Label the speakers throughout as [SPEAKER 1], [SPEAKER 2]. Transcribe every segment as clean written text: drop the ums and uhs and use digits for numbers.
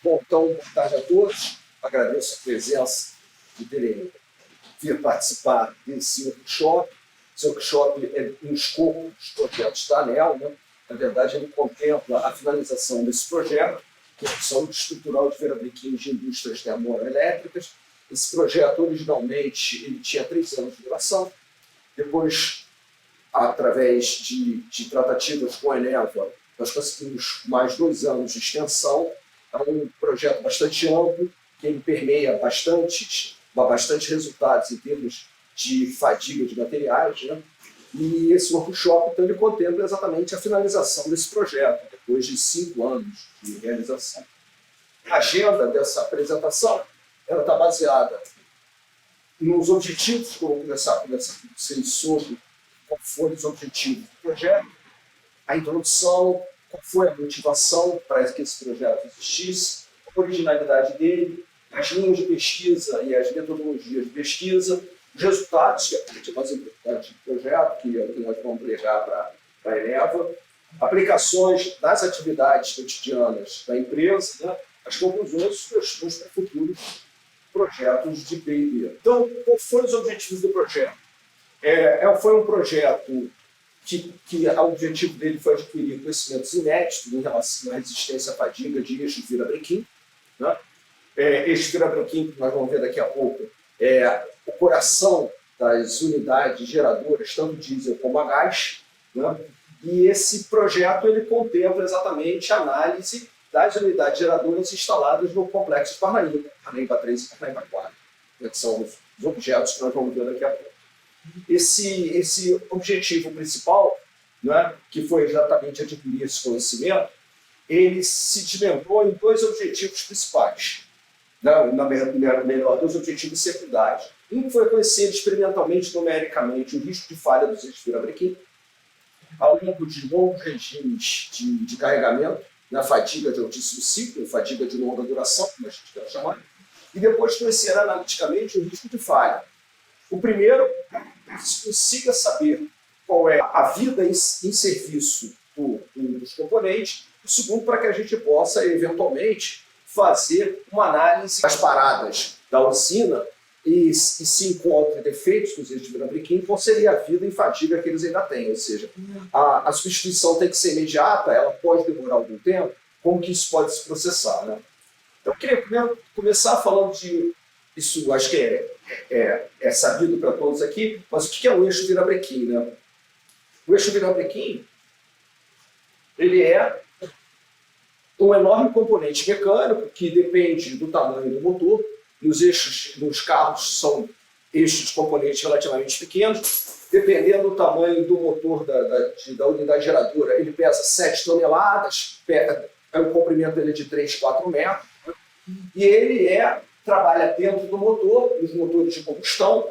[SPEAKER 1] Bom, então, boa tarde a todos. Agradeço a presença de terem vir participar desse workshop. Esse workshop é um escopo dos projetos da ANEEL, né? Na verdade, ele contempla a finalização desse projeto, que é a Saúde Estrutural de Verabrequim de Indústrias Termoelétricas. Esse projeto, originalmente, ele tinha 3 anos de duração. Depois, através de tratativas com a Eneva, nós conseguimos mais 2 anos de extensão. É um projeto bastante amplo, que ele permeia bastante resultados em termos de fadiga de materiais, né? E esse workshop, então, ele contempla exatamente a finalização desse projeto, depois de 5 anos de realização. A agenda dessa apresentação está baseada nos objetivos, que eu vou começar a conversar com vocês sobre qual foram os objetivos do projeto, a introdução, qual foi a motivação para que esse projeto existisse, a originalidade dele, as linhas de pesquisa e as metodologias de pesquisa, os resultados, que é a parte mais importante do projeto, que é o que nós vamos legar para a Eneva, aplicações das atividades cotidianas da empresa, né? As conclusões e sugestões para futuros projetos de P&D. Então, quais foram os objetivos do projeto? Foi um projeto que o objetivo dele foi adquirir conhecimentos inéditos em relação à resistência à fadiga de eixo Virabrequim, né? Eixo Virabrequim, que nós vamos ver daqui a pouco, é o coração das unidades geradoras, tanto diesel como a gás, né? E esse projeto ele contempla exatamente a análise das unidades geradoras instaladas no complexo de Parnaíba, Parnaíba 3 e Parnaíba 4, né? Que são os objetos que nós vamos ver daqui a pouco. Esse objetivo principal, né, que foi exatamente adquirir esse conhecimento, ele se desmembrou em 2 objetivos principais, né, melhor, 2 objetivos secundários. Um foi conhecer experimentalmente, numericamente, o risco de falha dos eixos Virabrequim ao longo de longos regimes de carregamento, na fadiga de altíssimo ciclo, fadiga de longa duração, como a gente quer chamar, e depois conhecer analiticamente o risco de falha. O primeiro, que se consiga saber qual é a vida em serviço dos componentes. O segundo, para que a gente possa, eventualmente, fazer uma análise das paradas da usina e se encontre defeitos nos eixos de Virabrequim, qual seria a vida em fadiga que eles ainda têm. Ou seja, a substituição tem que ser imediata, ela pode demorar algum tempo, como que isso pode se processar, né? Então, eu queria primeiro começar falando de... Isso acho que é sabido para todos aqui, mas o que é o eixo Virabrequim, né? O eixo Virabrequim, ele é um enorme componente mecânico que depende do tamanho do motor. Nos carros são eixos de componentes relativamente pequenos. Dependendo do tamanho do motor da unidade geradora, ele pesa 7 toneladas, o comprimento dele é de 3, 4 metros, e ele trabalha dentro do motor, nos motores de combustão.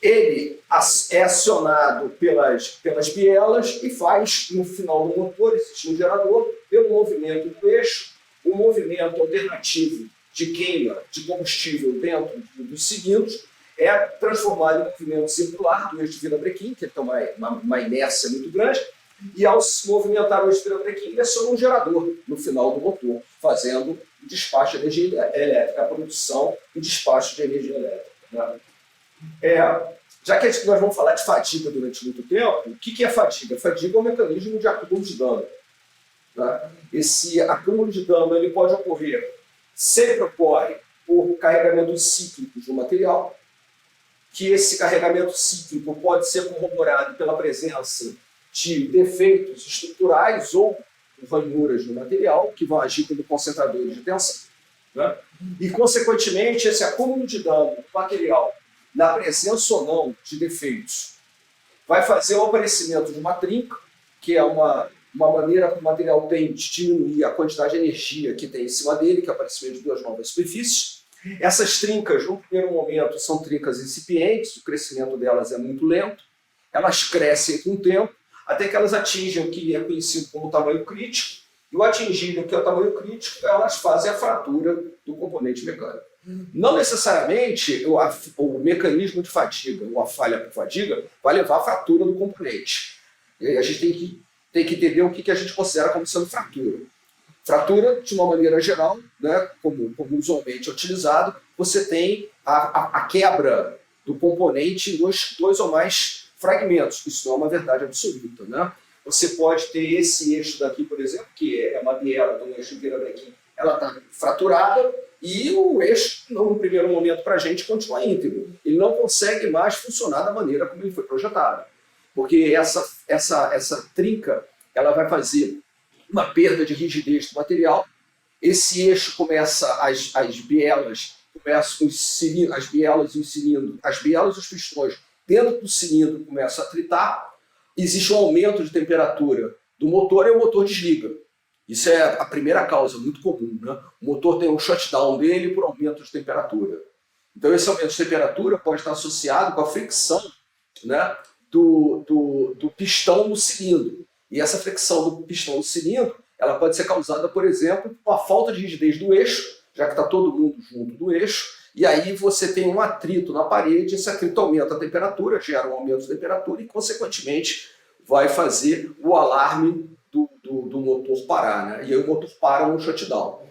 [SPEAKER 1] Ele é acionado pelas bielas e faz, no final do motor, existe um gerador, pelo movimento do eixo, um movimento alternativo de queima de combustível dentro dos cilindros, é transformado em movimento circular do eixo Virabrequim, que tem uma inércia muito grande, e ao se movimentar o eixo Virabrequim, ele aciona um gerador no final do motor, fazendo o despacho de energia elétrica, a produção e despacho de energia elétrica, né? Já que nós vamos falar de fadiga durante muito tempo, o que é fadiga? Fadiga é um mecanismo de acúmulo de dano, né? Esse acúmulo de dano ele pode ocorrer, sempre ocorre por carregamentos cíclicos do material, que esse carregamento cíclico pode ser corroborado pela presença de defeitos estruturais ou ranhuras no material, que vão agir como concentradores de tensão, né? E, consequentemente, esse acúmulo de dano do material, na presença ou não de defeitos, vai fazer o aparecimento de uma trinca, que é uma maneira que o material tem de diminuir a quantidade de energia que tem em cima dele, que é o aparecimento de 2 novas superfícies. Essas trincas, no primeiro momento, são trincas incipientes, o crescimento delas é muito lento, elas crescem com o tempo, até que elas atingem o que é conhecido como tamanho crítico, e o atingirem o que é o tamanho crítico, elas fazem a fratura do componente mecânico. Não necessariamente o mecanismo de fadiga, ou a falha por fadiga, vai levar à fratura do componente. E a gente tem que entender o que a gente considera como sendo fratura. Fratura, de uma maneira geral, né, como usualmente é utilizado, você tem a quebra do componente em dois ou mais fragmentos. Isso não é uma verdade absoluta. Né? Você pode ter esse eixo daqui, por exemplo, que é uma biela do eixo virabrequim, ela está fraturada, e o eixo, no primeiro momento, para a gente, continua íntegro. Ele não consegue mais funcionar da maneira como ele foi projetado. Porque essa trinca ela vai fazer uma perda de rigidez do material. Esse eixo começa, as bielas, começam as bielas e os cilindros, as bielas e os pistões dentro do cilindro começam a atritar, existe um aumento de temperatura do motor e o motor desliga. Isso é a primeira causa, muito comum. Né? O motor tem um shutdown dele por aumento de temperatura. Então esse aumento de temperatura pode estar associado com a fricção, né, do pistão no cilindro. E essa fricção do pistão no cilindro ela pode ser causada, por exemplo, por uma falta de rigidez do eixo, já que está todo mundo junto do eixo, e aí você tem um atrito na parede, esse atrito aumenta a temperatura, gera um aumento de temperatura e, consequentemente, vai fazer o alarme do motor parar, né? E aí o motor para no shutdown.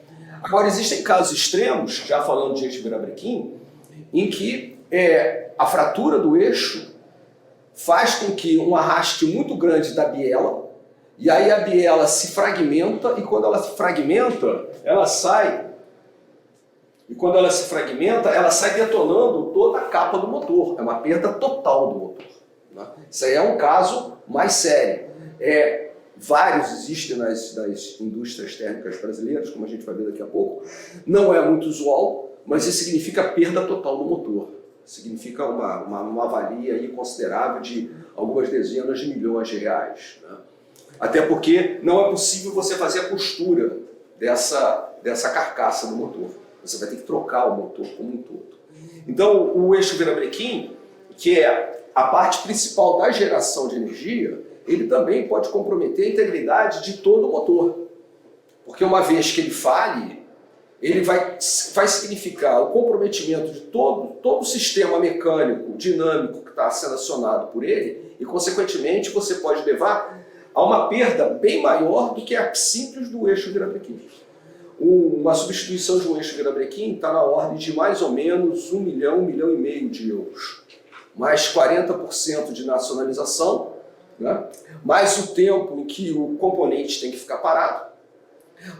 [SPEAKER 1] Agora, existem casos extremos, já falando de eixo virabrequim, em que a fratura do eixo faz com que um arraste muito grande da biela, e aí a biela se fragmenta, e quando ela se fragmenta, ela sai. E quando ela se fragmenta, ela sai detonando toda a capa do motor. É uma perda total do motor. Né? Isso aí é um caso mais sério. Vários existem nas indústrias térmicas brasileiras, como a gente vai ver daqui a pouco. Não é muito usual, mas isso significa perda total do motor. Significa uma valia aí considerável de algumas dezenas de milhões de reais. Né? Até porque não é possível você fazer a costura dessa carcaça do motor. Você vai ter que trocar o motor como um todo. Então, o eixo virabrequim, que é a parte principal da geração de energia, ele também pode comprometer a integridade de todo o motor. Porque uma vez que ele falhe, ele vai significar o comprometimento de todo o sistema mecânico, dinâmico que está sendo acionado por ele, e, consequentemente, você pode levar a uma perda bem maior do que a simples do eixo virabrequim. Uma substituição de um eixo virabrequim está na ordem de mais ou menos 1 milhão, 1,5 milhão de euros. Mais 40% de nacionalização, né? Mais o tempo em que o componente tem que ficar parado,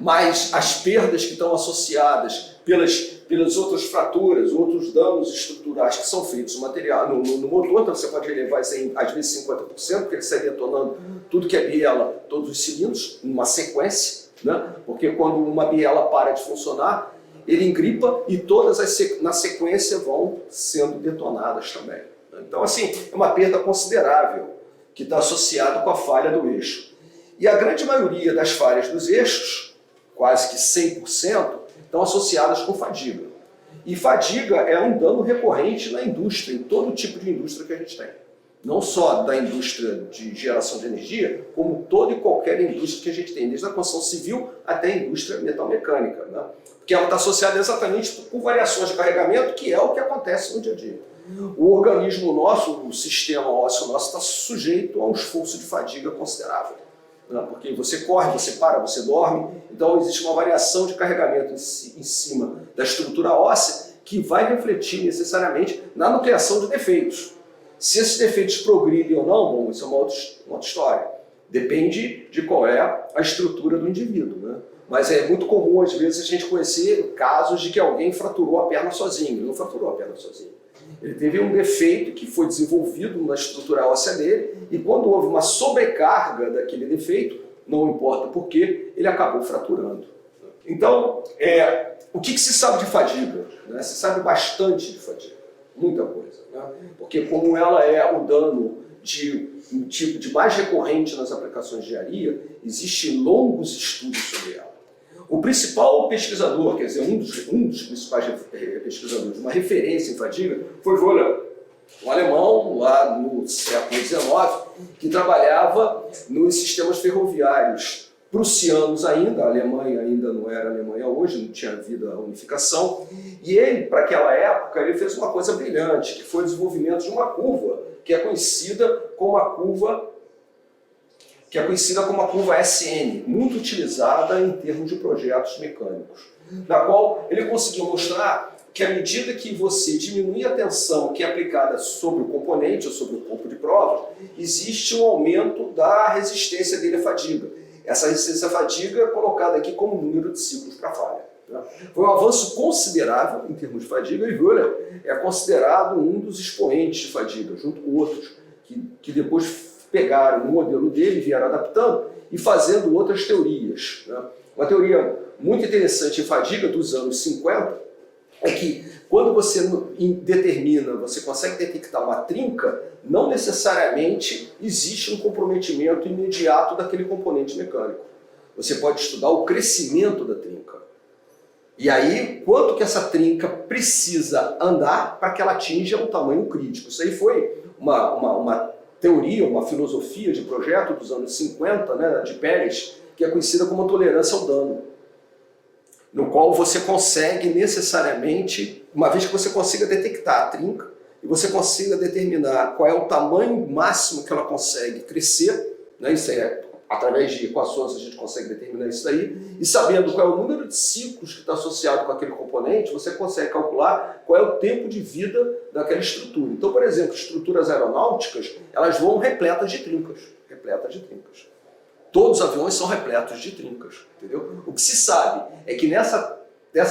[SPEAKER 1] mais as perdas que estão associadas pelas outras fraturas, outros danos estruturais que são feitos no material, no motor. Então você pode elevar isso em, às vezes, 50%, porque ele sai detonando tudo que é biela, todos os cilindros, numa sequência. Né? Porque quando uma biela para de funcionar, ele engripa e todas na sequência vão sendo detonadas também. Então, assim, é uma perda considerável que está associada com a falha do eixo. E a grande maioria das falhas dos eixos, quase que 100%, estão associadas com fadiga. E fadiga é um dano recorrente na indústria, em todo tipo de indústria que a gente tem. Não só da indústria de geração de energia, como toda e qualquer indústria que a gente tem, desde a construção civil até a indústria metalmecânica, né? Porque ela está associada exatamente com variações de carregamento, que é o que acontece no dia a dia. O organismo nosso, o sistema ósseo nosso, está sujeito a um esforço de fadiga considerável. Né? Porque você corre, você para, você dorme, então existe uma variação de carregamento em cima da estrutura óssea que vai refletir necessariamente na nucleação de defeitos. Se esses defeitos progridem ou não, bom, isso é uma outra história. Depende de qual é a estrutura do indivíduo. Né? Mas é muito comum, às vezes, a gente conhecer casos de que alguém fraturou a perna sozinho. Ele não fraturou a perna sozinho. Ele teve um defeito que foi desenvolvido na estrutura óssea dele, e quando houve uma sobrecarga daquele defeito, não importa por quê, ele acabou fraturando. Então, o que se sabe de fadiga? Né? Se sabe bastante de fadiga. Muita coisa, né? Porque como ela é o dano de mais recorrente nas aplicações de engenharia, existem longos estudos sobre ela. O principal pesquisador, quer dizer, um dos principais pesquisadores, uma referência em fadiga, foi Wöhler, um alemão lá no século XIX, que trabalhava nos sistemas ferroviários prussianos ainda, a Alemanha ainda não era a Alemanha hoje, não tinha havido a unificação, e ele, para aquela época, ele fez uma coisa brilhante, que foi o desenvolvimento de uma curva, que é conhecida como a curva que é conhecida como a curva SN, muito utilizada em termos de projetos mecânicos, na qual ele conseguiu mostrar que à medida que você diminui a tensão que é aplicada sobre o componente ou sobre o corpo de prova, existe um aumento da resistência dele à fadiga. Essa resistência à fadiga é colocada aqui como número de ciclos para falha. Foi um avanço considerável em termos de fadiga, e Wöhler é considerado um dos expoentes de fadiga, junto com outros, que depois pegaram o modelo dele, vieram adaptando e fazendo outras teorias. Uma teoria muito interessante em fadiga dos anos 50 é que quando você determina, você consegue detectar uma trinca, não necessariamente existe um comprometimento imediato daquele componente mecânico. Você pode estudar o crescimento da trinca. E aí, quanto que essa trinca precisa andar para que ela atinja um tamanho crítico. Isso aí foi uma teoria, uma filosofia de projeto dos anos 50, né, de Pérez, que é conhecida como tolerância ao dano, no qual você consegue necessariamente, uma vez que você consiga detectar a trinca, e você consiga determinar qual é o tamanho máximo que ela consegue crescer, né, isso é, através de equações a gente consegue determinar isso daí, e sabendo qual é o número de ciclos que está associado com aquele componente, você consegue calcular qual é o tempo de vida daquela estrutura. Então, por exemplo, estruturas aeronáuticas, elas vão repletas de trincas, Todos os aviões são repletos de trincas, entendeu? O que se sabe é que nessa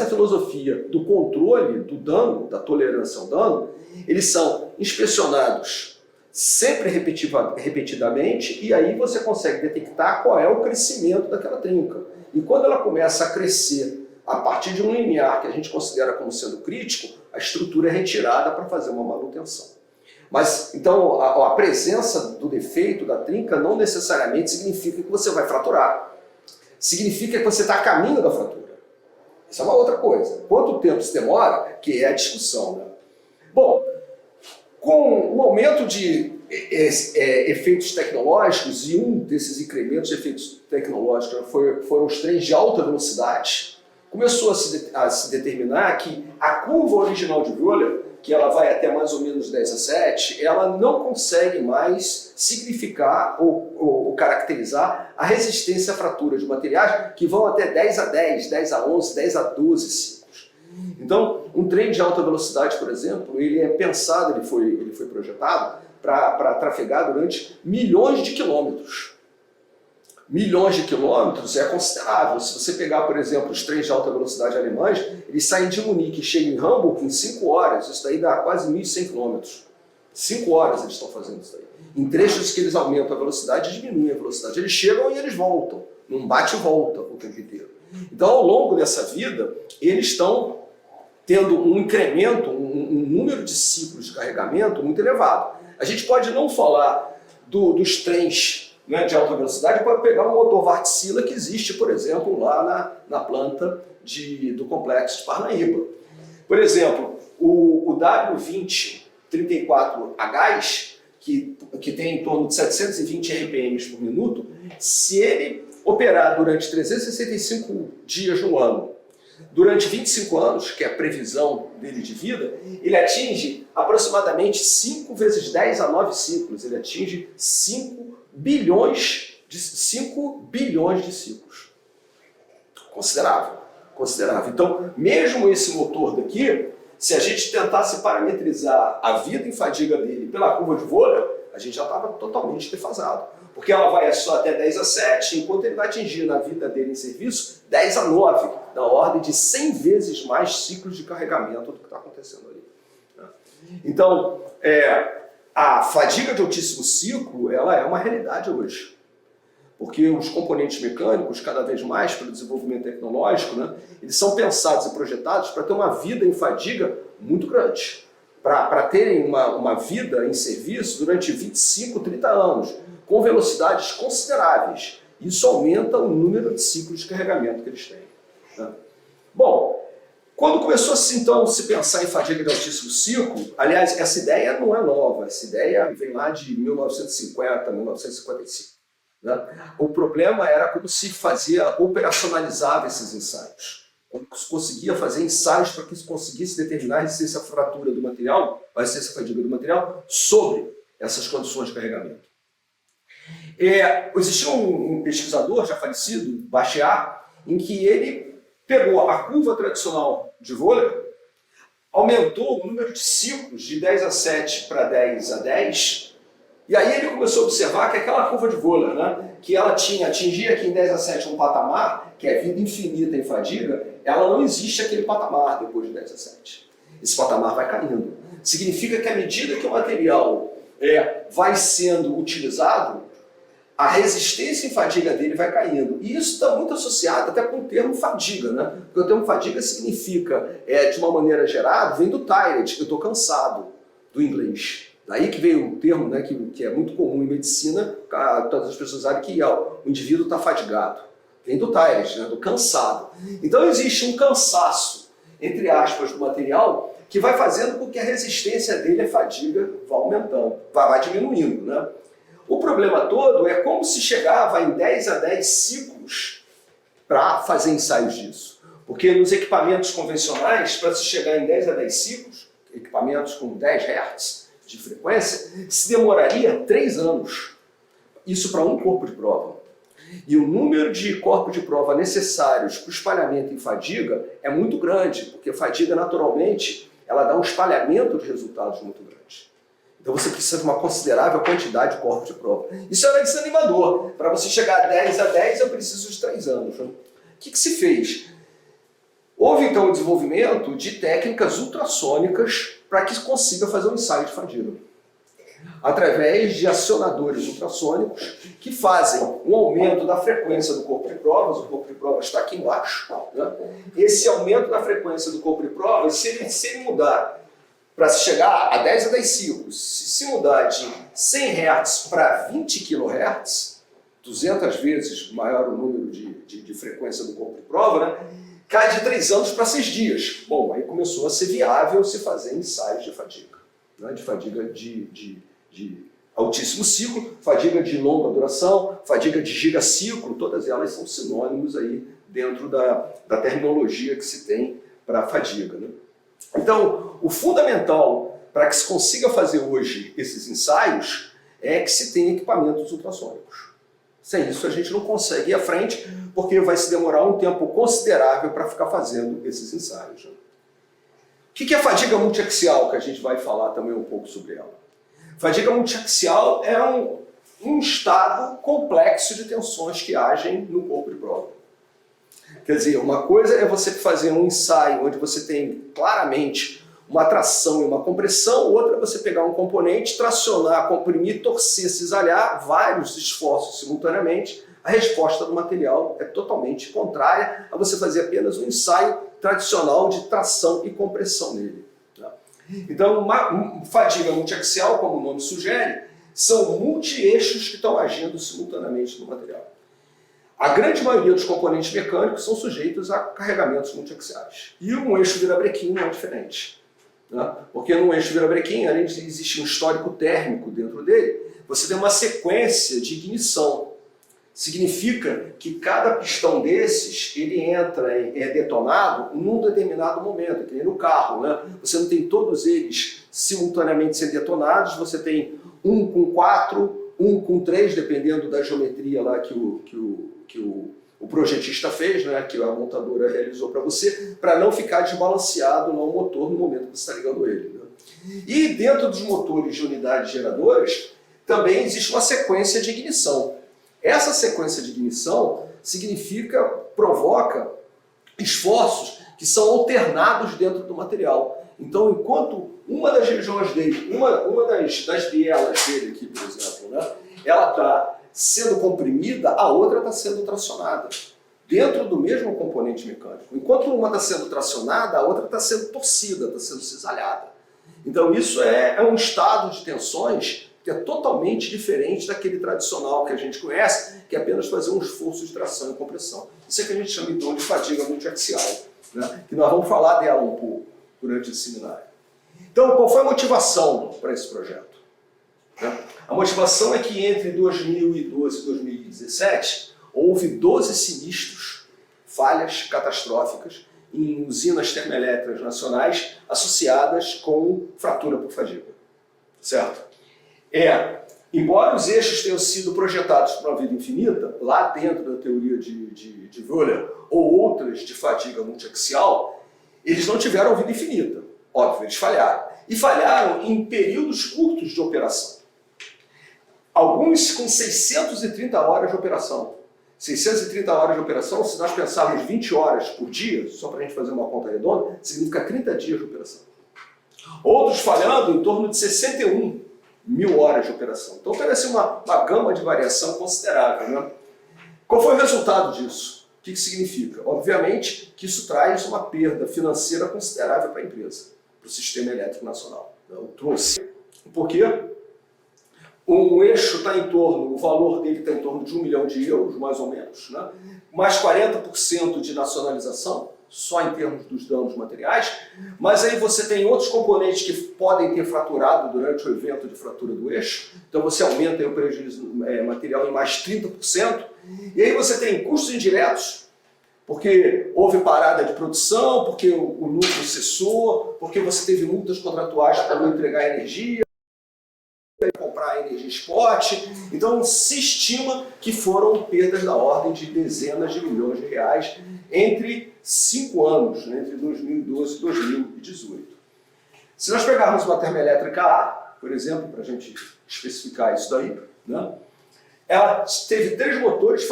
[SPEAKER 1] filosofia do controle do dano, da tolerância ao dano, eles são inspecionados sempre repetidamente, e aí você consegue detectar qual é o crescimento daquela trinca. E quando ela começa a crescer a partir de um limiar que a gente considera como sendo crítico, a estrutura é retirada para fazer uma manutenção. Mas, então, a presença do defeito, da trinca, não necessariamente significa que você vai fraturar. Significa que você está a caminho da fratura. Isso é uma outra coisa. Quanto tempo isso demora, que é a discussão, né? Bom, com o aumento de efeitos tecnológicos, e um desses incrementos de efeitos tecnológicos foram os trens de alta velocidade, começou a se determinar que a curva original de Wöhler, que ela vai até mais ou menos 10⁻⁷, ela não consegue mais significar ou caracterizar a resistência à fratura de materiais que vão até 10⁻10, 10⁻11, 10⁻12 ciclos. Então, um trem de alta velocidade, por exemplo, ele é pensado, ele foi projetado para trafegar durante milhões de quilômetros. Milhões de quilômetros é considerável. Se você pegar, por exemplo, os trens de alta velocidade alemães, eles saem de Munique e chegam em Hamburg em 5 horas. Isso daí dá quase 1.100 quilômetros. 5 horas eles estão fazendo isso daí. Em trechos que eles aumentam a velocidade e diminuem a velocidade. Eles chegam e eles voltam. Não bate e volta o tempo inteiro. Então, ao longo dessa vida, eles estão tendo um incremento, um número de ciclos de carregamento muito elevado. A gente pode não falar dos trens, né, de alta velocidade, para pegar um motor Wärtsilä que existe, por exemplo, lá na planta do complexo de Parnaíba. Por exemplo, o W2034 a gás, que tem em torno de 720 RPMs por minuto, se ele operar durante 365 dias no ano, durante 25 anos, que é a previsão dele de vida, ele atinge aproximadamente 5 vezes 10 a 9 ciclos. Ele atinge 5 bilhões de ciclos. Considerável. Então, mesmo esse motor daqui, se a gente tentasse parametrizar a vida em fadiga dele pela curva de Wöhler, a gente já estava totalmente defasado. Porque ela vai só até 10⁻⁷, enquanto ele vai atingir na vida dele em serviço 10⁻⁹, na ordem de 100 vezes mais ciclos de carregamento do que está acontecendo ali. Então, a fadiga de altíssimo ciclo, ela é uma realidade hoje. Porque os componentes mecânicos, cada vez mais pelo desenvolvimento tecnológico, né, eles são pensados e projetados para ter uma vida em fadiga muito grande. Para terem uma vida em serviço durante 25, 30 anos, com velocidades consideráveis. Isso aumenta o número de ciclos de carregamento que eles têm. Né? Bom, quando começou então se pensar em fadiga de altíssimo ciclo, aliás, essa ideia não é nova, essa ideia vem lá de 1950, 1955. Né? O problema era como se operacionalizava esses ensaios. Como se conseguia fazer ensaios para que se conseguisse determinar a resistência à fratura do material, a resistência à fadiga do material, sobre essas condições de carregamento. Existia um pesquisador já falecido, Bastiat, em que ele pegou a curva tradicional de vôlei, aumentou o número de ciclos de 10 a 7 para 10 a 10, e aí ele começou a observar que aquela curva de vôlei, né, que ela atingia aqui em 10 a 7 um patamar, que é vida infinita em fadiga, ela não existe aquele patamar depois de 10 a 7. Esse patamar vai caindo. Significa que à medida que o material vai sendo utilizado, a resistência em fadiga dele vai caindo. E isso está muito associado até com o termo fadiga, né? Porque o termo fadiga significa, de uma maneira geral, vem do tired, eu estou cansado, do inglês. Daí que veio o termo, né, que é muito comum em medicina, todas as pessoas sabem que o indivíduo está fadigado. Vem do tired, né, do cansado. Então existe um cansaço, entre aspas, do material, que vai fazendo com que a resistência dele à fadiga vá aumentando, vai diminuindo, né? O problema todo é como se chegava em 10 a 10 ciclos para fazer ensaios disso. Porque nos equipamentos convencionais, para se chegar em 10 a 10 ciclos, equipamentos com 10 Hz de frequência, se demoraria 3 anos. Isso para um corpo de prova. E o número de corpos de prova necessários para o espalhamento em fadiga é muito grande, porque a fadiga, naturalmente, ela dá um espalhamento de resultados muito grande. Então você precisa de uma considerável quantidade de corpos de prova. Isso era desanimador. Para você chegar a 10 a 10, eu preciso de 3 anos. O que se fez? Houve então o desenvolvimento de técnicas ultrassônicas para que se consiga fazer um ensaio de fadiga. Através de acionadores ultrassônicos que fazem um aumento da frequência do corpo de provas. O corpo de provas está aqui embaixo. Né? Esse aumento da frequência do corpo de provas, se ele mudar para se chegar a 10 a 10 ciclos, se mudar de 100 Hz para 20 kHz, 200 vezes maior o número de frequência do corpo de prova, né? Cai de 3 anos para 6 dias. Bom, aí começou a ser viável se fazer ensaios de fadiga. Né? De fadiga de altíssimo ciclo, fadiga de longa duração, fadiga de gigaciclo, todas elas são sinônimos aí dentro da terminologia que se tem para a fadiga. Né? Então, o fundamental para que se consiga fazer hoje esses ensaios é que se tenha equipamentos ultrassônicos. Sem isso a gente não consegue ir à frente, porque vai se demorar um tempo considerável para ficar fazendo esses ensaios. Né? O que é a fadiga multiaxial, que a gente vai falar também um pouco sobre ela? Fadiga multiaxial é um estado complexo de tensões que agem no corpo de prova. Quer dizer, uma coisa é você fazer um ensaio onde você tem claramente uma tração e uma compressão, outra é você pegar um componente, tracionar, comprimir, torcer, cisalhar, vários esforços simultaneamente. A resposta do material é totalmente contrária a você fazer apenas um ensaio tradicional de tração e compressão nele. Então, uma fadiga multiaxial, como o nome sugere, são multi-eixos que estão agindo simultaneamente no material. A grande maioria dos componentes mecânicos são sujeitos a carregamentos multiaxiais. E um eixo virabrequim não é diferente. Né? Porque num eixo virabrequim, além de existir um histórico térmico dentro dele, você tem uma sequência de ignição. Significa que cada pistão desses, ele entra, é detonado num determinado momento, que nem no carro. Né? Você não tem todos eles simultaneamente sendo detonados, você tem um com 4, um com 3, dependendo da geometria lá que o projetista fez, né, que a montadora realizou para você, para não ficar desbalanceado no motor no momento que você está ligando ele. Né? E dentro dos motores de unidades geradoras, também existe uma sequência de ignição. Essa sequência de ignição provoca esforços que são alternados dentro do material. Então, enquanto uma das regiões dele, uma das bielas dele aqui, por exemplo, né, ela está sendo comprimida, a outra está sendo tracionada, dentro do mesmo componente mecânico. Enquanto uma está sendo tracionada, a outra está sendo torcida, está sendo cisalhada. Então isso é um estado de tensões que é totalmente diferente daquele tradicional que a gente conhece, que é apenas fazer um esforço de tração e compressão. Isso é que a gente chama então de fadiga multiaxial, né? Que nós vamos falar dela um pouco durante esse seminário. Então, qual foi a motivação para esse projeto? A motivação é que entre 2012 e 2017 houve 12 sinistros, falhas catastróficas em usinas termoelétricas nacionais associadas com fratura por fadiga. Certo? Embora os eixos tenham sido projetados para uma vida infinita, lá dentro da teoria de Wöhler ou outras de fadiga multiaxial, eles não tiveram vida infinita. Óbvio, eles falharam. E falharam em períodos curtos de operação. Alguns com 630 horas de operação. 630 horas de operação, se nós pensarmos 20 horas por dia, só para a gente fazer uma conta redonda, significa 30 dias de operação. Outros falhando em torno de 61.000 horas de operação. Então parece uma gama de variação considerável, né? Qual foi o resultado disso? O que significa? Obviamente que isso traz uma perda financeira considerável para a empresa, para o sistema elétrico nacional. Então, trouxe. Por quê? Um eixo está em torno, o valor dele está em torno de 1 milhão de euros, mais ou menos, né? Mais 40% de nacionalização, só em termos dos danos materiais, mas aí você tem outros componentes que podem ter fraturado durante o evento de fratura do eixo, então você aumenta aí o prejuízo material em mais 30%, e aí você tem custos indiretos, porque houve parada de produção, porque o lucro cessou, porque você teve multas contratuais para não entregar energia, comprar energia spot. Então se estima que foram perdas da ordem de dezenas de milhões de reais entre 5 anos, né, entre 2012 e 2018. Se nós pegarmos uma termoelétrica A, por exemplo, para a gente especificar isso daí, né, ela teve 3 motores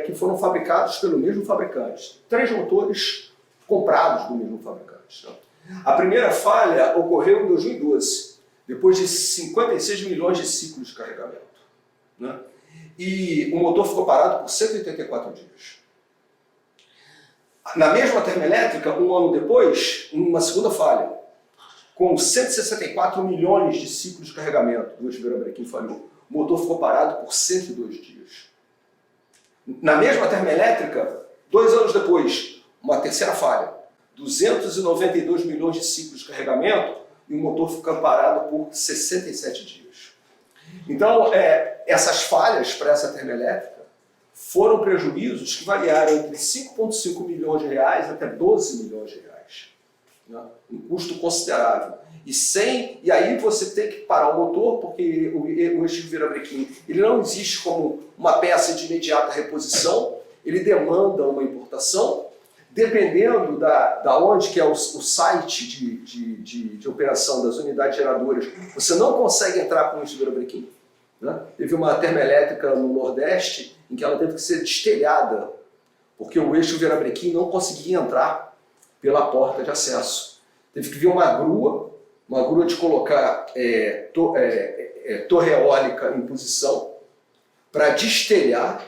[SPEAKER 1] que foram fabricados pelo mesmo fabricante. 3 motores comprados do mesmo fabricante. Né? A primeira falha ocorreu em 2012. Depois de 56 milhões de ciclos de carregamento. Né? E o motor ficou parado por 184 dias. Na mesma termoelétrica, um ano depois, uma segunda falha, com 164 milhões de ciclos de carregamento, o Vibra-Brequim falhou. O motor ficou parado por 102 dias. Na mesma termoelétrica, 2 anos depois, uma terceira falha, 292 milhões de ciclos de carregamento, e o motor fica parado por 67 dias. Então, essas falhas para essa termoelétrica foram prejuízos que variaram entre 5,5 milhões de reais até 12 milhões de reais. Né? Um custo considerável. E aí você tem que parar o motor, porque o eixo Vibra-Brequim ele não existe como uma peça de imediata reposição, ele demanda uma importação. Dependendo da onde que é o site de operação das unidades geradoras, você não consegue entrar com o eixo Vibra-Brequim. Né? Teve uma termoelétrica no Nordeste em que ela teve que ser destelhada, porque o eixo Vibra-Brequim não conseguia entrar pela porta de acesso. Teve que vir uma grua de colocar torre eólica em posição para destelhar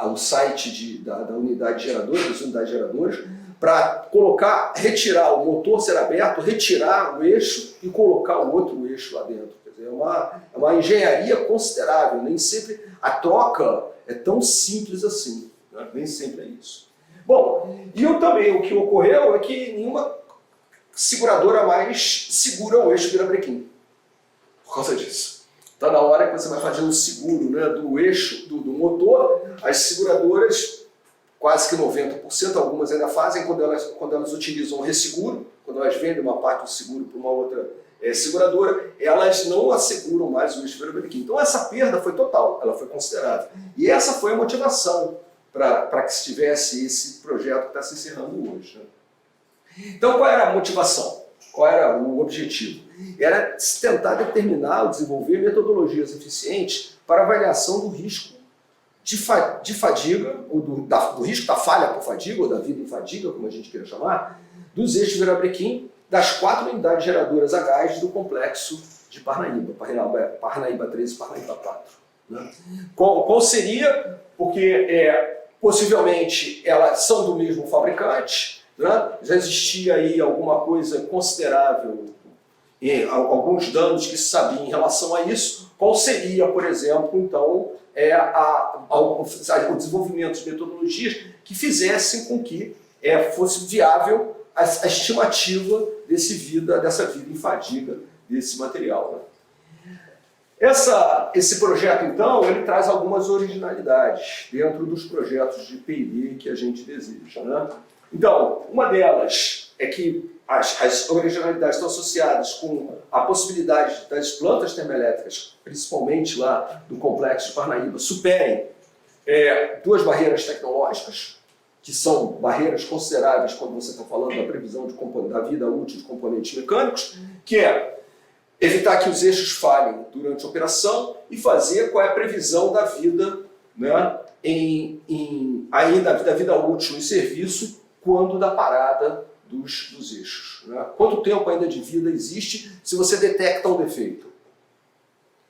[SPEAKER 1] o site da unidade geradora, das unidades geradoras, para retirar o motor ser aberto, retirar o eixo e colocar o outro eixo lá dentro. Quer dizer, é uma engenharia considerável, nem sempre a troca é tão simples assim, né? Nem sempre é isso. Bom, e também o que ocorreu é que nenhuma seguradora mais segura o eixo Vibra-Brequim, por causa disso. Está na hora que você vai fazer o seguro, né, do eixo, do motor, as seguradoras, quase que 90%, algumas ainda fazem, quando elas utilizam o resseguro, quando elas vendem uma parte do seguro para uma outra seguradora, elas não asseguram mais o eixo Vibra-Brequim. Então essa perda foi total, ela foi considerável. E essa foi a motivação para que se tivesse esse projeto que está se encerrando hoje. Né? Então qual era a motivação? Qual era o objetivo? Era tentar determinar ou desenvolver metodologias eficientes para avaliação do risco de fadiga, ou do risco da falha por fadiga, ou da vida em fadiga, como a gente queira chamar, dos eixos Vibra-Brequim das 4 unidades geradoras a gás do complexo de Parnaíba 13 e Parnaíba 4. Né? Qual seria? Porque possivelmente elas são do mesmo fabricante, né? Já existia aí alguma coisa considerável, alguns danos que se sabia em relação a isso. Qual seria, por exemplo, então, o desenvolvimento de metodologias que fizessem com que fosse viável a estimativa dessa vida em fadiga desse material. Né? Esse projeto, então, ele traz algumas originalidades dentro dos projetos de P&D que a gente deseja. Né? Então, uma delas é que as originalidades estão associadas com a possibilidade das plantas termoelétricas, principalmente lá do Complexo de Parnaíba, superem duas barreiras tecnológicas, que são barreiras consideráveis quando você está falando da previsão da vida útil de componentes mecânicos, que é evitar que os eixos falhem durante a operação e fazer qual é a previsão da vida, né, ainda da vida útil em serviço quando da parada dos eixos. Né? Quanto tempo ainda de vida existe se você detecta um defeito?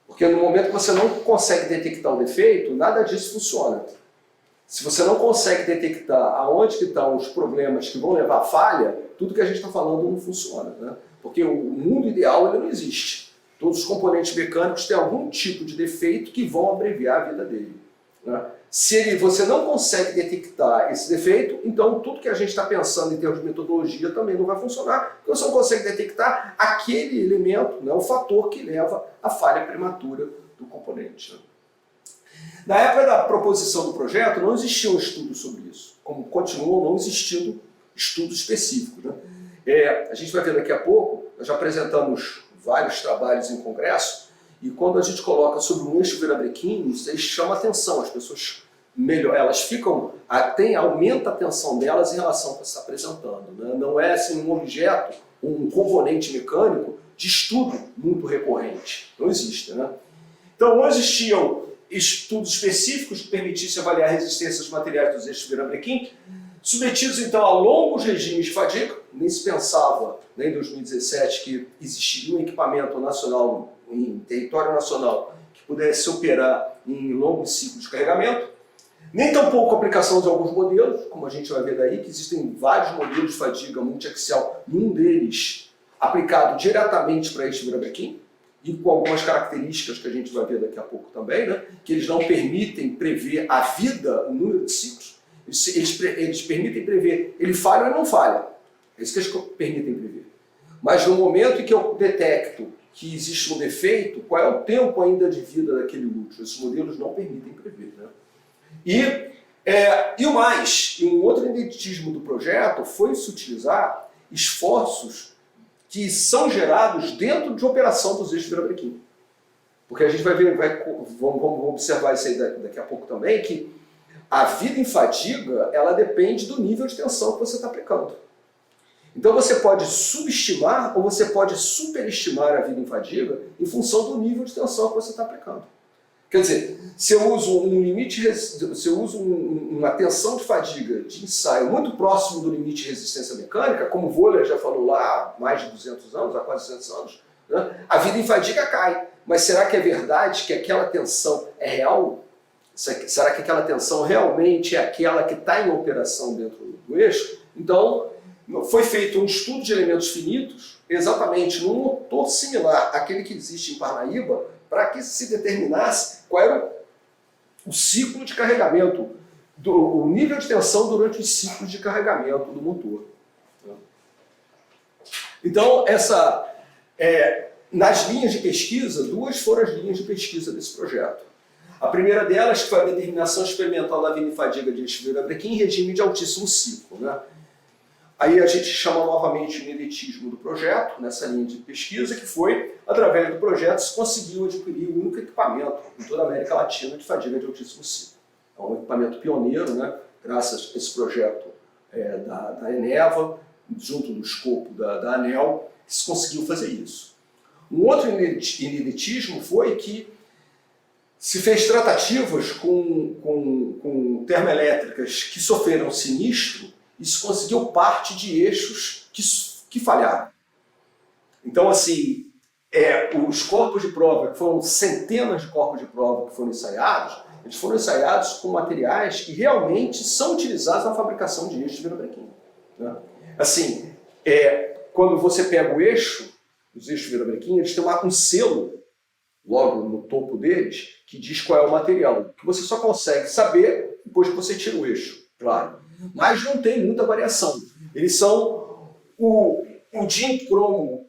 [SPEAKER 1] Porque no momento que você não consegue detectar o defeito, nada disso funciona. Se você não consegue detectar aonde que estão os problemas que vão levar à falha, tudo que a gente está falando não funciona. Né? Porque o mundo ideal ele não existe. Todos os componentes mecânicos têm algum tipo de defeito que vão abreviar a vida dele. Né? Se você não consegue detectar esse defeito, então tudo que a gente está pensando em termos de metodologia também não vai funcionar, porque você não consegue detectar aquele elemento, né, o fator que leva à falha prematura do componente. Né? Na época da proposição do projeto, não existia um estudo sobre isso, como continuam não existindo estudos específicos. Né? A gente vai ver daqui a pouco, nós já apresentamos vários trabalhos em congresso, e quando a gente coloca sobre um eixo virabrequim, isso chama atenção, as pessoas elas ficam, aumenta a atenção delas em relação ao que você está apresentando. Né? Não é assim, um objeto, um componente mecânico de estudo muito recorrente, não existe. Né? Então não existiam estudos específicos que permitissem avaliar a resistência dos materiais dos eixos virabrequim, submetidos então a longos regimes de fadiga. Nem se pensava, né, em 2017, que existiria um equipamento nacional, em território nacional, que pudesse operar em longos ciclos de carregamento. Nem tampouco a aplicação de alguns modelos, como a gente vai ver daí, que existem vários modelos de fadiga multiaxial, um deles aplicado diretamente para eixo virabrequim, e com algumas características que a gente vai ver daqui a pouco também, né, que eles não permitem prever a vida, o número de ciclos. Eles permitem prever, ele falha ou ele não falha. É isso que eles permitem prever. Mas no momento em que eu detecto que existe um defeito, qual é o tempo ainda de vida daquele útil? Esses modelos não permitem prever. Né? E o mais, um outro ineditismo do projeto foi se utilizar esforços que são gerados dentro de operação dos eixos virabrequim. Porque a gente vai ver, vamos observar isso aí daqui a pouco também, que a vida em fadiga, ela depende do nível de tensão que você está aplicando. Então você pode subestimar ou você pode superestimar a vida em fadiga em função do nível de tensão que você está aplicando. Quer dizer, se eu uso uma tensão de fadiga de ensaio muito próximo do limite de resistência mecânica, como o Wöhler já falou lá há mais de 200 anos, há quase 200 anos, né, a vida em fadiga cai. Mas será que é verdade que aquela tensão é real? Será que aquela tensão realmente é aquela que está em operação dentro do eixo? Então, foi feito um estudo de elementos finitos, exatamente num motor similar àquele que existe em Parnaíba, para que se determinasse qual era o ciclo de carregamento, o nível de tensão durante os ciclos de carregamento do motor. Então, nas linhas de pesquisa, duas foram as linhas de pesquisa desse projeto. A primeira delas foi a determinação experimental da vida em fadiga de eixo virabrequim em regime de altíssimo ciclo. Né? Aí a gente chama novamente o ineditismo do projeto, nessa linha de pesquisa, que foi, através do projeto, se conseguiu adquirir o único equipamento em toda a América Latina de fadiga de altíssimo ciclo. É um equipamento pioneiro, né? Graças a esse projeto da Eneva, junto no escopo da ANEEL, que se conseguiu fazer isso. Um outro ineditismo foi que se fez tratativas com termoelétricas que sofreram sinistro e se conseguiu parte de eixos que falharam. Então, assim, os corpos de prova, que foram centenas de corpos de prova que foram ensaiados, eles foram ensaiados com materiais que realmente são utilizados na fabricação de eixos virabrequim. Né? Assim, quando você pega o eixo, os eixos virabrequim, eles têm um selo, logo no topo deles, que diz qual é o material, que você só consegue saber depois que você tira o eixo, claro. Mas não tem muita variação. Eles são o DIN-cromo,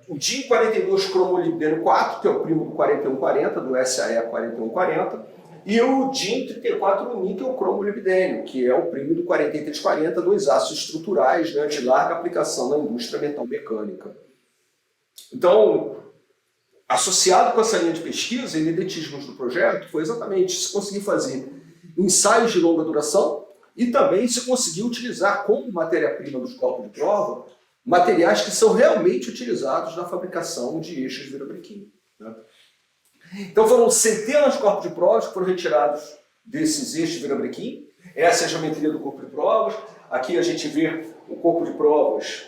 [SPEAKER 1] o DIN 42 cromolibdeno 4, que é o primo do 4140, do SAE 4140, e o DIN 34 níquel cromo molibdênio, que é o primo do 4340, dois ácidos estruturais, né, de larga aplicação na indústria metal-mecânica. Então, associado com essa linha de pesquisa, ineditismos do projeto, foi exatamente se conseguir fazer ensaios de longa duração e também se conseguir utilizar como matéria-prima dos corpos de prova materiais que são realmente utilizados na fabricação de eixos de virabrequim, né? Então foram centenas de corpos de provas que foram retirados desses eixos de virabrequim. Essa é a geometria do corpo de provas. Aqui a gente vê o corpo de provas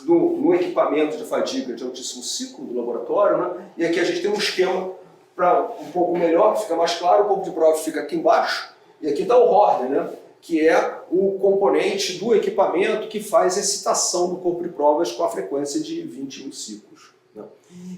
[SPEAKER 1] no equipamento de fadiga de altíssimo ciclo do laboratório, né? E aqui a gente tem um esquema para um pouco melhor, fica mais claro. O corpo de provas fica aqui embaixo e aqui está o Horner, né? Que é o componente do equipamento que faz a excitação do corpo de provas com a frequência de 21 ciclos, né?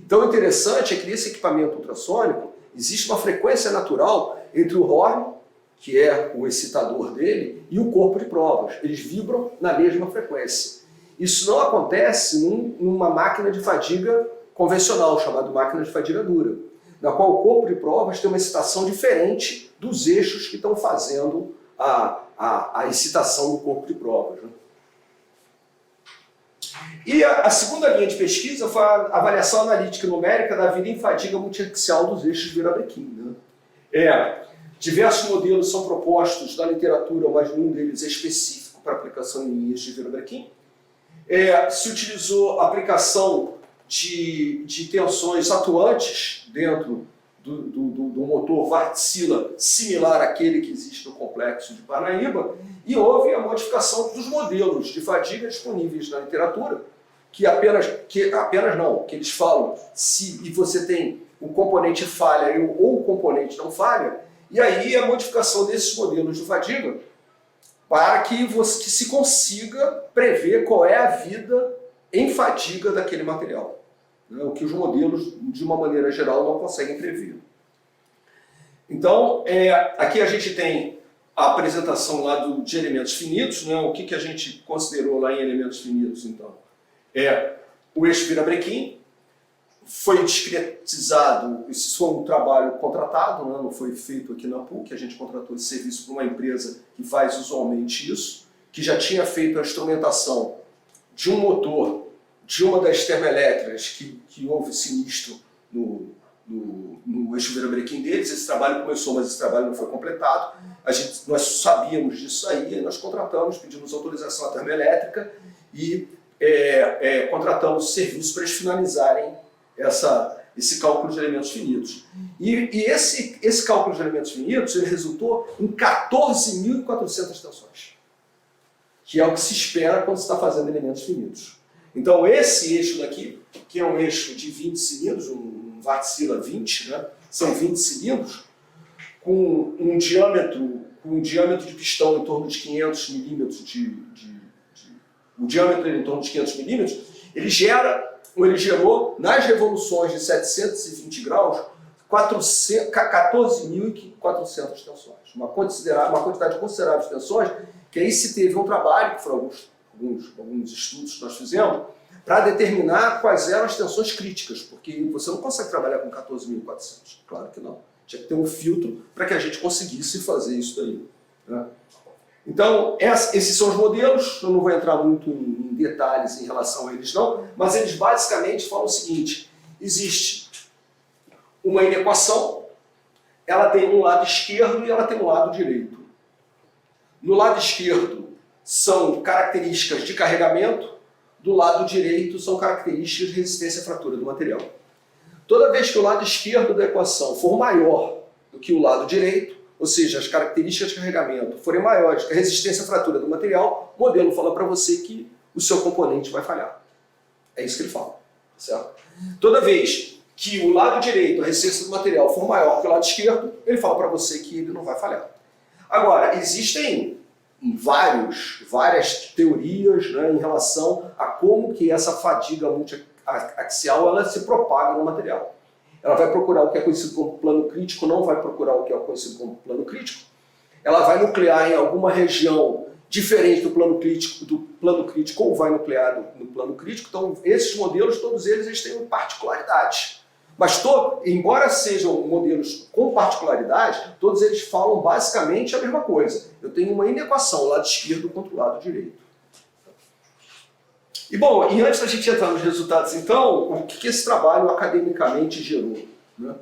[SPEAKER 1] Então o interessante é que nesse equipamento ultrassônico existe uma frequência natural entre o Horner, que é o excitador dele, e o corpo de provas. Eles vibram na mesma frequência. Isso não acontece numa máquina de fadiga convencional, chamada máquina de fadiga dura, na qual o corpo de provas tem uma excitação diferente dos eixos que estão fazendo a excitação do corpo de provas, né? E a segunda linha de pesquisa foi a avaliação analítica e numérica da vida em fadiga multiaxial dos eixos de virabrequim, né? Diversos modelos são propostos na literatura, mas nenhum deles é específico para aplicação em eixos de virabrequim. Se utilizou a aplicação de tensões atuantes dentro do motor Wärtsilä, similar àquele que existe no complexo de Parnaíba, e houve a modificação dos modelos de fadiga disponíveis na literatura, que eles falam se você tem o componente falha ou o componente não falha, e aí a modificação desses modelos de fadiga para que se consiga prever qual é a vida em fadiga daquele material, né? O que os modelos, de uma maneira geral, não conseguem prever. Então, aqui a gente tem a apresentação lá de elementos finitos, né? O que a gente considerou lá em elementos finitos, então? O eixo virabrequim foi discretizado, isso foi um trabalho contratado, né? Não foi feito aqui na PUC, a gente contratou esse serviço para uma empresa que faz usualmente isso, que já tinha feito a instrumentação de um motor de uma das termoelétricas que houve sinistro no eixo virabrequim deles. Esse trabalho começou, mas esse trabalho não foi completado. Nós sabíamos disso aí, nós contratamos, pedimos autorização à termoelétrica e contratamos serviços para eles finalizarem esse cálculo de elementos finitos. E esse cálculo de elementos finitos ele resultou em 14.400 tensões, que é o que se espera quando se está fazendo elementos finitos. Então esse eixo daqui, que é um eixo de 20 cilindros, um Wärtsilä 20, né? São 20 cilindros, com um diâmetro de pistão em torno de 500 milímetros, o diâmetro em torno de 500 milímetros, ele gerou, nas revoluções de 720 graus, 14.400 tensões. Uma quantidade considerável de tensões, que aí se teve um trabalho, que foram alguns estudos que nós fizemos, para determinar quais eram as tensões críticas, porque você não consegue trabalhar com 14.400, claro que não. Tinha que ter um filtro para que a gente conseguisse fazer isso daí, né? Então, esses são os modelos, eu não vou entrar muito em detalhes em relação a eles não, mas eles basicamente falam o seguinte: existe uma inequação, ela tem um lado esquerdo e ela tem um lado direito. No lado esquerdo são características de carregamento, do lado direito são características de resistência à fratura do material. Toda vez que o lado esquerdo da equação for maior do que o lado direito, ou seja, as características de carregamento forem maiores que a resistência à fratura do material, o modelo fala para você que o seu componente vai falhar. É isso que ele fala, certo? Toda vez que o lado direito, a resistência do material, for maior que o lado esquerdo, ele fala para você que ele não vai falhar. Agora, existem várias teorias, né, em relação a como que essa fadiga multiaxial ela se propaga no material. Ela vai procurar o que é conhecido como plano crítico, não vai procurar o que é conhecido como plano crítico. Ela vai nuclear em alguma região diferente do plano crítico ou vai nuclear no plano crítico. Então, esses modelos, todos eles têm particularidades. Mas, embora sejam modelos com particularidade, todos eles falam basicamente a mesma coisa. Eu tenho uma inequação, lado esquerdo contra o lado direito. E, bom, e antes da gente entrar nos resultados, então, o que esse trabalho academicamente gerou? Né?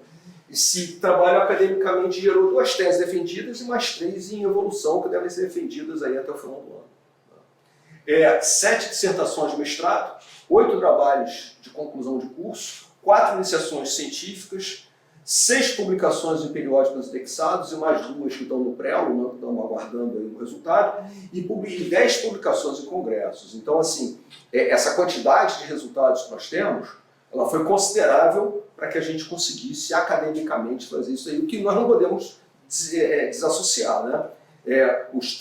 [SPEAKER 1] Esse trabalho academicamente gerou 2 teses defendidas e mais 3 em evolução, que devem ser defendidas aí até o final do ano. 7 dissertações de mestrado, 8 trabalhos de conclusão de curso, 4 iniciações científicas, 6 publicações em periódicos indexados e mais 2 que estão no prelo, que estão aguardando aí o resultado, e 10 publicações em congressos. Então, assim, essa quantidade de resultados que nós temos, ela foi considerável para que a gente conseguisse academicamente fazer isso aí, o que nós não podemos desassociar, né? Os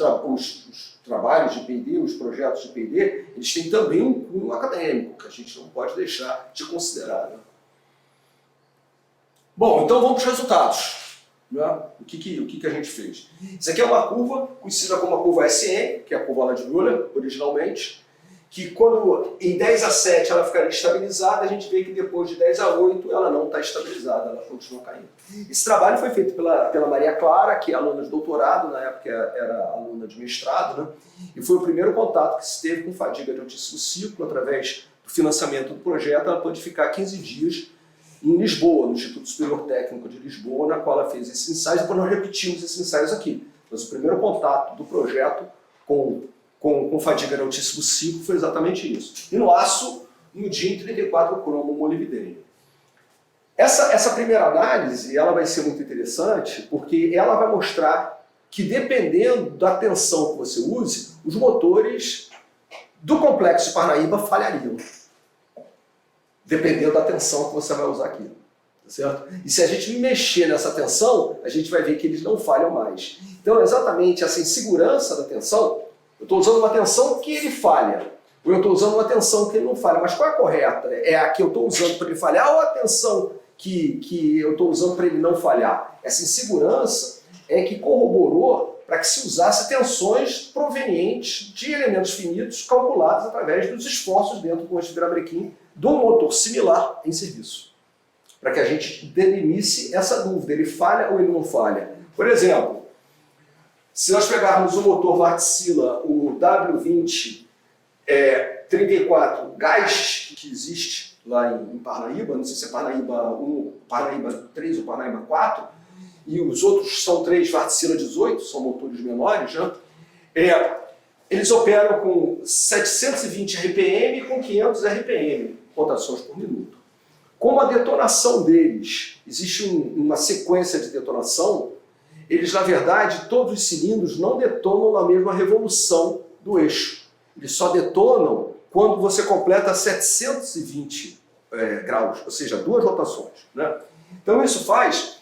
[SPEAKER 1] trabalhos de P&D, os projetos de P&D, eles têm também um cunho acadêmico, que a gente não pode deixar de considerar. Né? Bom, então vamos para os resultados. Né? O que a gente fez? Isso aqui é uma curva conhecida como a curva SN, que é a curva lá de Euler, originalmente, que quando em 10/7 ela ficaria estabilizada, a gente vê que depois de 10/8 ela não está estabilizada, ela continua caindo. Esse trabalho foi feito pela Maria Clara, que é aluna de doutorado, na época era aluna de mestrado, né? E foi o primeiro contato que se teve com fadiga de altíssimo ciclo, através do financiamento do projeto. Ela pôde ficar 15 dias em Lisboa, no Instituto Superior Técnico de Lisboa, na qual ela fez esses ensaios, depois nós repetimos esses ensaios aqui. Mas o primeiro contato do projeto com fadiga de altíssimo ciclo foi exatamente isso. E no aço, no DIN 34 cromo molibdênio. Essa primeira análise ela vai ser muito interessante, porque ela vai mostrar que, dependendo da tensão que você use, os motores do complexo de Parnaíba falhariam. Dependendo da tensão que você vai usar aqui. Tá certo? E se a gente mexer nessa tensão, a gente vai ver que eles não falham mais. Então, exatamente essa insegurança da tensão, eu estou usando uma tensão que ele falha, ou eu estou usando uma tensão que ele não falha. Mas qual é a correta? É a que eu estou usando para ele falhar ou a tensão que eu estou usando para ele não falhar? Essa insegurança é que corroborou para que se usasse tensões provenientes de elementos finitos calculados através dos esforços dentro do conjunto de virabrequim de um motor similar em serviço. Para que a gente delimite essa dúvida, ele falha ou ele não falha. Por exemplo, se nós pegarmos o motor Wärtsilä, o W20 34 gás, que existe lá em Parnaíba, não sei se é Parnaíba 1, Parnaíba 3 ou Parnaíba 4, e os outros são 3 Wärtsilä 18, são motores menores, né? Eles operam com 720 RPM e com 500 RPM, rotações por minuto. Como a detonação deles, existe uma sequência de detonação, eles, na verdade, todos os cilindros não detonam na mesma revolução do eixo. Eles só detonam quando você completa 720 graus, ou seja, 2 rotações. Né? Então isso faz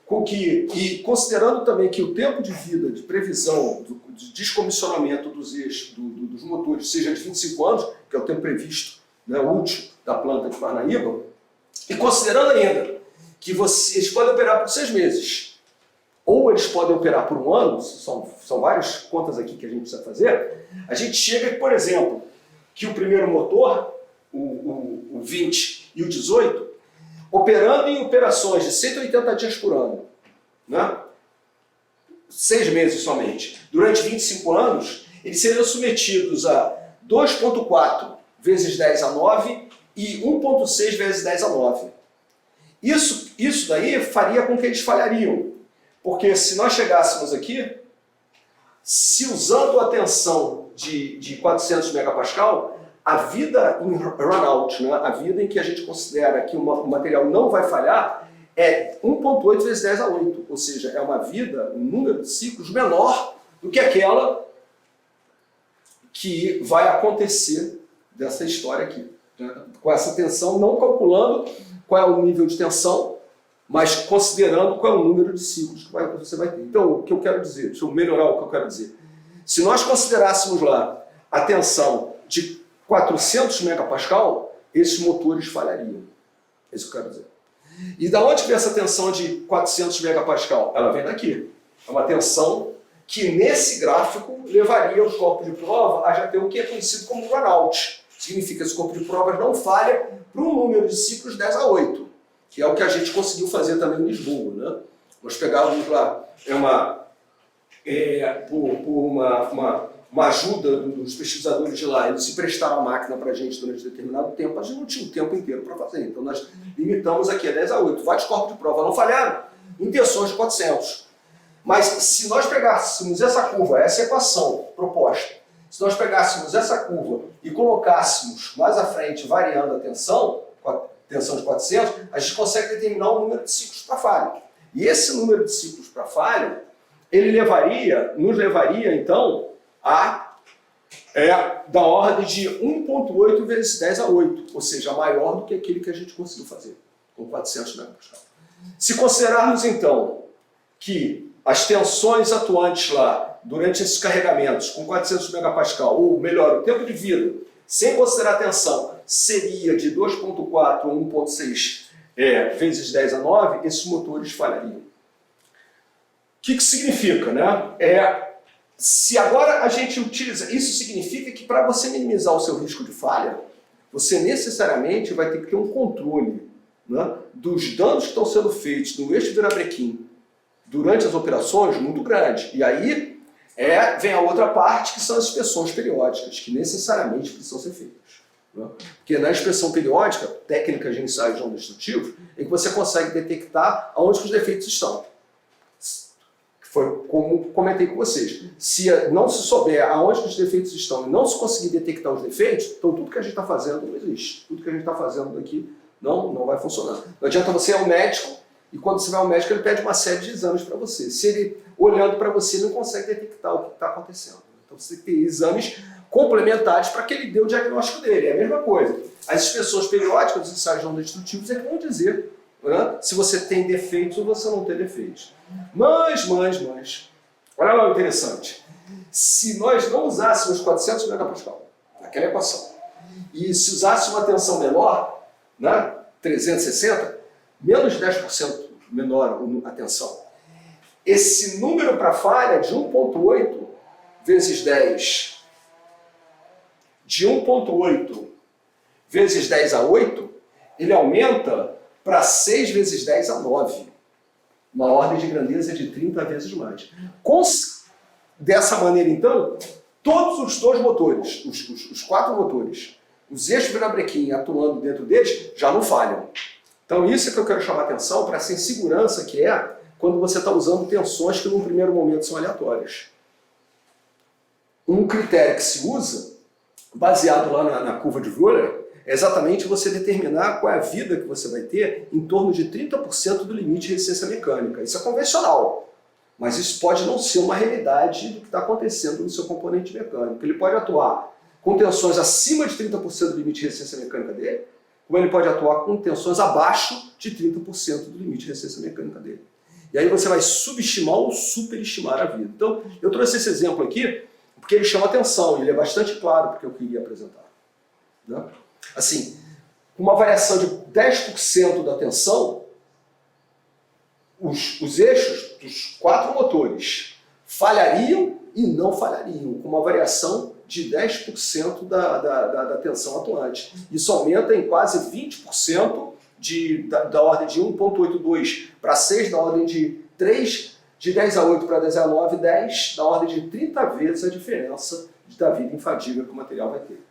[SPEAKER 1] com que, e considerando também que o tempo de vida de previsão de descomissionamento dos eixos, dos motores, seja de 25 anos, que é o tempo previsto, né, útil da planta de Parnaíba, e considerando ainda que eles podem operar por 6 meses, ou eles podem operar por 1 ano, são várias contas aqui que a gente precisa fazer, a gente chega, por exemplo, que o primeiro motor, o 20 e o 18, operando em operações de 180 dias por ano, né? 6 meses somente, durante 25 anos, eles seriam submetidos a 2,4 vezes 10 a 9 e 1,6 vezes 10 a 9. Isso daí faria com que eles falhariam. Porque se nós chegássemos aqui, se usando a tensão de 400 megapascal, a vida em runout, né, a vida em que a gente considera que o material não vai falhar, é 1,8 vezes 10 a 8. Ou seja, é uma vida, um número de ciclos menor do que aquela que vai acontecer dessa história aqui. Né, com essa tensão, não calculando qual é o nível de tensão, mas considerando qual é o número de ciclos que você vai ter. Então, o que eu quero dizer, deixa eu melhorar o que eu quero dizer. Se nós considerássemos lá a tensão de 400 megapascal, esses motores falhariam. É isso que eu quero dizer. E da onde vem essa tensão de 400 megapascal? Ela vem daqui. É uma tensão que, nesse gráfico, levaria os corpos de prova a já ter o que é conhecido como runout. Significa que esse corpo de provas não falha para um número de ciclos 10 a 8. que é o que a gente conseguiu fazer também em Lisboa, né? Nós pegávamos lá uma ajuda dos pesquisadores de lá, eles se prestaram a máquina para a gente durante determinado tempo, a gente não tinha o tempo inteiro para fazer, então nós limitamos aqui a 10/8, vários corpos de prova não falharam, intenções de 400. Mas se nós pegássemos essa curva, essa equação proposta, se nós pegássemos essa curva e colocássemos mais à frente, variando a tensão de 400, a gente consegue determinar o número de ciclos para falha. E esse número de ciclos para falha, ele nos levaria então, da ordem de 1,8 vezes 10/8, ou seja, maior do que aquele que a gente conseguiu fazer, com 400 megapascal. Se considerarmos então que as tensões atuantes lá, durante esses carregamentos, com 400 megapascal, ou melhor, o tempo de vida, sem considerar a tensão, seria de 2,4 ou 1,6 vezes 10⁹, esses motores falhariam. O que significa, né? Se agora a gente utiliza, isso significa que para você minimizar o seu risco de falha, você necessariamente vai ter que ter um controle, né, dos danos que estão sendo feitos no eixo virabrequim durante as operações muito grande. E aí vem a outra parte, que são as inspeções periódicas, que necessariamente precisam ser feitas. Né? Porque na inspeção periódica, técnicas de ensaios não destrutivos, é que você consegue detectar aonde os defeitos estão. Foi como comentei com vocês. Se não se souber aonde os defeitos estão e não se conseguir detectar os defeitos, então tudo que a gente está fazendo não existe. Tudo que a gente está fazendo aqui não vai funcionar. Não adianta você ir ao médico e quando você vai ao médico ele pede uma série de exames para você. Se ele, olhando para você, não consegue detectar o que está acontecendo. Então você tem que ter exames complementares para que ele dê o diagnóstico dele. É a mesma coisa. As inspeções periódicas dos ensaios não destrutivos é que vão dizer, né, se você tem defeitos ou você não tem defeitos. Mas, olha lá o interessante. Se nós não usássemos 400 megapascal, naquela equação, e se usássemos uma tensão menor, né, 360, menos de 10% menor a tensão, esse número para falha de 1,8 vezes 10, de 1,8 vezes 10⁸, ele aumenta para 6 vezes 10⁹. Uma ordem de grandeza de 30 vezes mais. Dessa maneira, então, todos os dois motores, os 4 motores, os eixos virabrequim atuando dentro deles, já não falham. Então isso é que eu quero chamar a atenção para essa insegurança que é quando você está usando tensões que num primeiro momento são aleatórias. Um critério que se usa, baseado lá na curva de Wöhler, é exatamente você determinar qual é a vida que você vai ter em torno de 30% do limite de resistência mecânica. Isso é convencional, mas isso pode não ser uma realidade do que está acontecendo no seu componente mecânico. Ele pode atuar com tensões acima de 30% do limite de resistência mecânica dele, como ele pode atuar com tensões abaixo de 30% do limite de resistência mecânica dele. E aí você vai subestimar ou superestimar a vida. Então, eu trouxe esse exemplo aqui porque ele chama atenção, e ele é bastante claro porque eu queria apresentar. Né? Assim, com uma variação de 10% da tensão, os eixos dos 4 motores falhariam e não falhariam, com uma variação de 10% da tensão atuante. Isso aumenta em quase 20% da ordem de 1,82 para 6, da ordem de 3, de 10⁸ para 10⁹, 10, da ordem de 30 vezes a diferença da vida infadível que o material vai ter.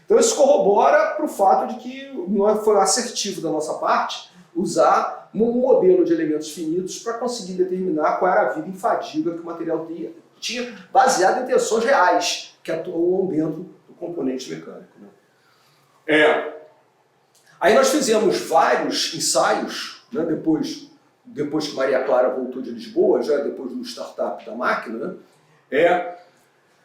[SPEAKER 1] Então isso corrobora para o fato de que não foi assertivo da nossa parte usar um modelo de elementos finitos para conseguir determinar qual era a vida infadível que o material tinha, baseado em tensões reais que atuam dentro do componente mecânico. Né? Aí nós fizemos vários ensaios, né, depois que Maria Clara voltou de Lisboa, já depois do startup da máquina, né,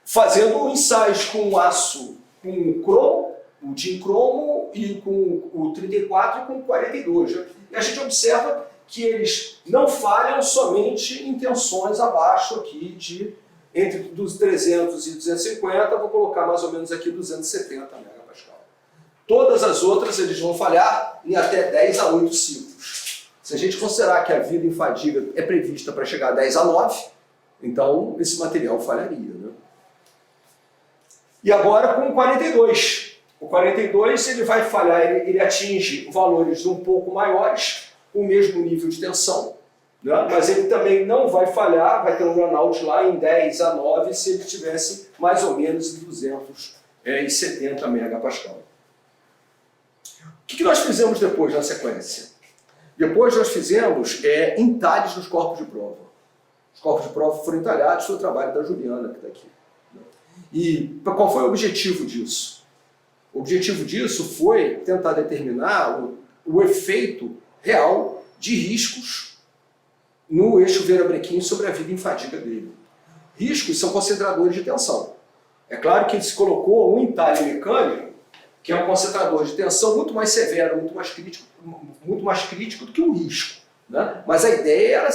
[SPEAKER 1] fazendo ensaios com aço, com o cromo, o dincromo, e com o 34 e com o 42. Né? E a gente observa que eles não falham somente em tensões abaixo aqui entre 300 e 250, vou colocar mais ou menos aqui 270 megapascal. Todas as outras eles vão falhar em até 10⁸ ciclos. Se a gente considerar que a vida infadível é prevista para chegar a 10⁸, então esse material falharia. Né? E agora com o 42. O 42 ele vai falhar, ele atinge valores um pouco maiores, com o mesmo nível de tensão, né? Mas ele também não vai falhar, vai ter um runout lá em 10 a 9 se ele tivesse mais ou menos em 270 megapascal. O que nós fizemos depois na sequência? Depois nós fizemos entalhes nos corpos de prova. Os corpos de prova foram entalhados, foi o trabalho da Juliana que está aqui. E qual foi o objetivo disso? O objetivo disso foi tentar determinar o efeito real de riscos no eixo Vera-Brequim sobre a vida em fadiga dele. Riscos são concentradores de tensão. É claro que se colocou um entalhe mecânico, que é um concentrador de tensão muito mais severo, muito mais crítico do que o risco, né? Mas a ideia era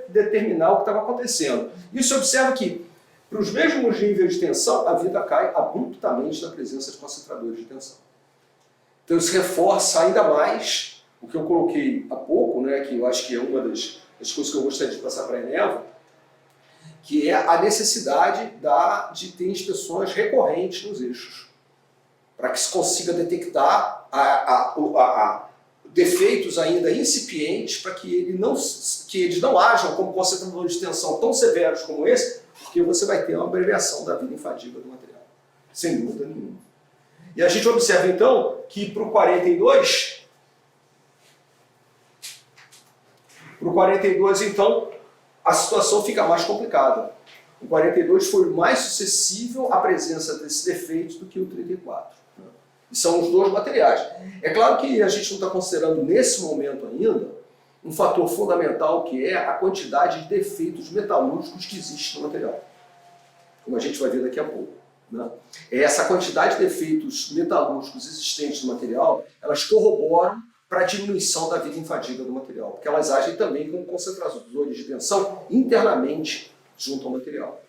[SPEAKER 1] determinar o que estava acontecendo. E se observa que, para os mesmos níveis de tensão, a vida cai abruptamente na presença de concentradores de tensão. Então isso reforça ainda mais o que eu coloquei há pouco, né, que eu acho que é uma das coisas que eu gostaria de passar para a Eneva, que é a necessidade de ter inspeções recorrentes nos eixos, para que se consiga detectar defeitos ainda incipientes, para que eles não ajam como concentradores de tensão tão severos como esse, porque você vai ter uma abreviação da vida em fadiga do material, sem dúvida nenhuma. E a gente observa então que para o 42, então, a situação fica mais complicada. O 42 foi mais suscetível à presença desses defeitos do que o 34. E são os dois materiais. É claro que a gente não está considerando nesse momento ainda um fator fundamental, que é a quantidade de defeitos metalúrgicos que existe no material, como a gente vai ver daqui a pouco, né? Essa quantidade de defeitos metalúrgicos existentes no material, elas corroboram para a diminuição da vida em fadiga do material, porque elas agem também como concentradores de tensão internamente junto ao material.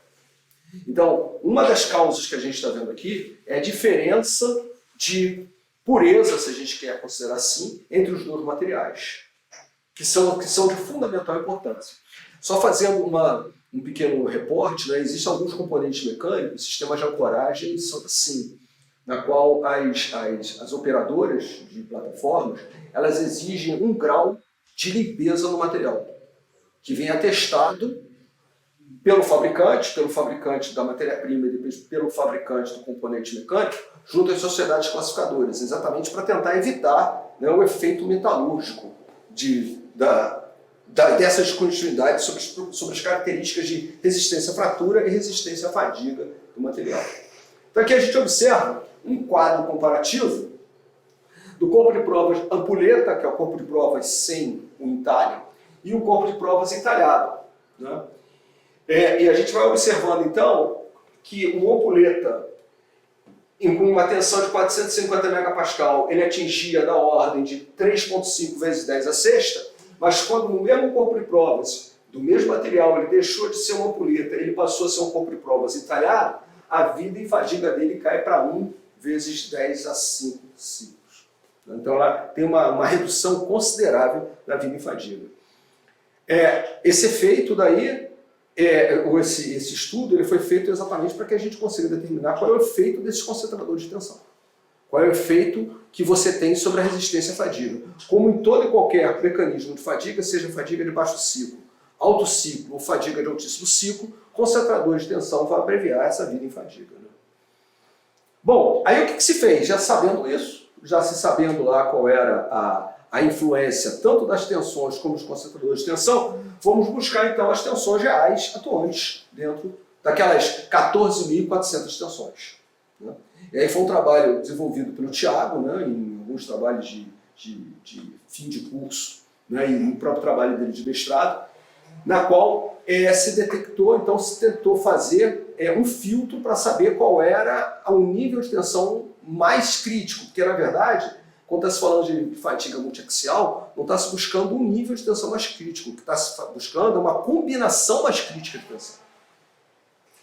[SPEAKER 1] Então, uma das causas que a gente está vendo aqui é a diferença de pureza, se a gente quer considerar assim, entre os dois materiais, que são de fundamental importância. Só fazendo um pequeno reporte, né, existem alguns componentes mecânicos, sistemas de ancoragem são assim, na qual as operadoras de plataformas, elas exigem um grau de limpeza no material, que vem atestado pelo fabricante da matéria-prima e depois pelo fabricante do componente mecânico, junto às sociedades classificadoras, exatamente para tentar evitar, né, o efeito metalúrgico dessa descontinuidade sobre as características de resistência à fratura e resistência à fadiga do material. Então aqui a gente observa um quadro comparativo do corpo de provas ampulheta, que é o corpo de provas sem o entalhe, e o corpo de provas entalhado, né? E a gente vai observando então que o ampulheta, com uma tensão de 450 megapascal, ele atingia na ordem de 3,5 vezes 10 a sexta, mas quando no mesmo corpo de provas, do mesmo material, ele deixou de ser uma ampulheta, ele passou a ser um corpo de provas entalhado, a vida em fadiga dele cai para 1 vezes 10 a 5 ciclos. Então ela tem uma redução considerável da vida em fadiga. Esse efeito daí, esse estudo, ele foi feito exatamente para que a gente consiga determinar qual é o efeito desses concentradores de tensão. Qual é o efeito que você tem sobre a resistência à fadiga. Como em todo e qualquer mecanismo de fadiga, seja fadiga de baixo ciclo, alto ciclo ou fadiga de altíssimo ciclo, concentradores de tensão vão abreviar essa vida em fadiga, né? Bom, aí o que se fez? Já sabendo isso, já se sabendo lá qual era a influência tanto das tensões como dos concentradores de tensão, vamos buscar então as tensões reais atuantes dentro daquelas 14.400 tensões, né? E aí foi um trabalho desenvolvido pelo Thiago, né, em alguns trabalhos de fim de curso, né, e no próprio trabalho dele de mestrado, na qual se detectou, então se tentou fazer um filtro para saber qual era o nível de tensão mais crítico, porque na verdade, quando está se falando de fadiga multiaxial, não está se buscando um nível de tensão mais crítico, o que está se buscando é uma combinação mais crítica de tensão.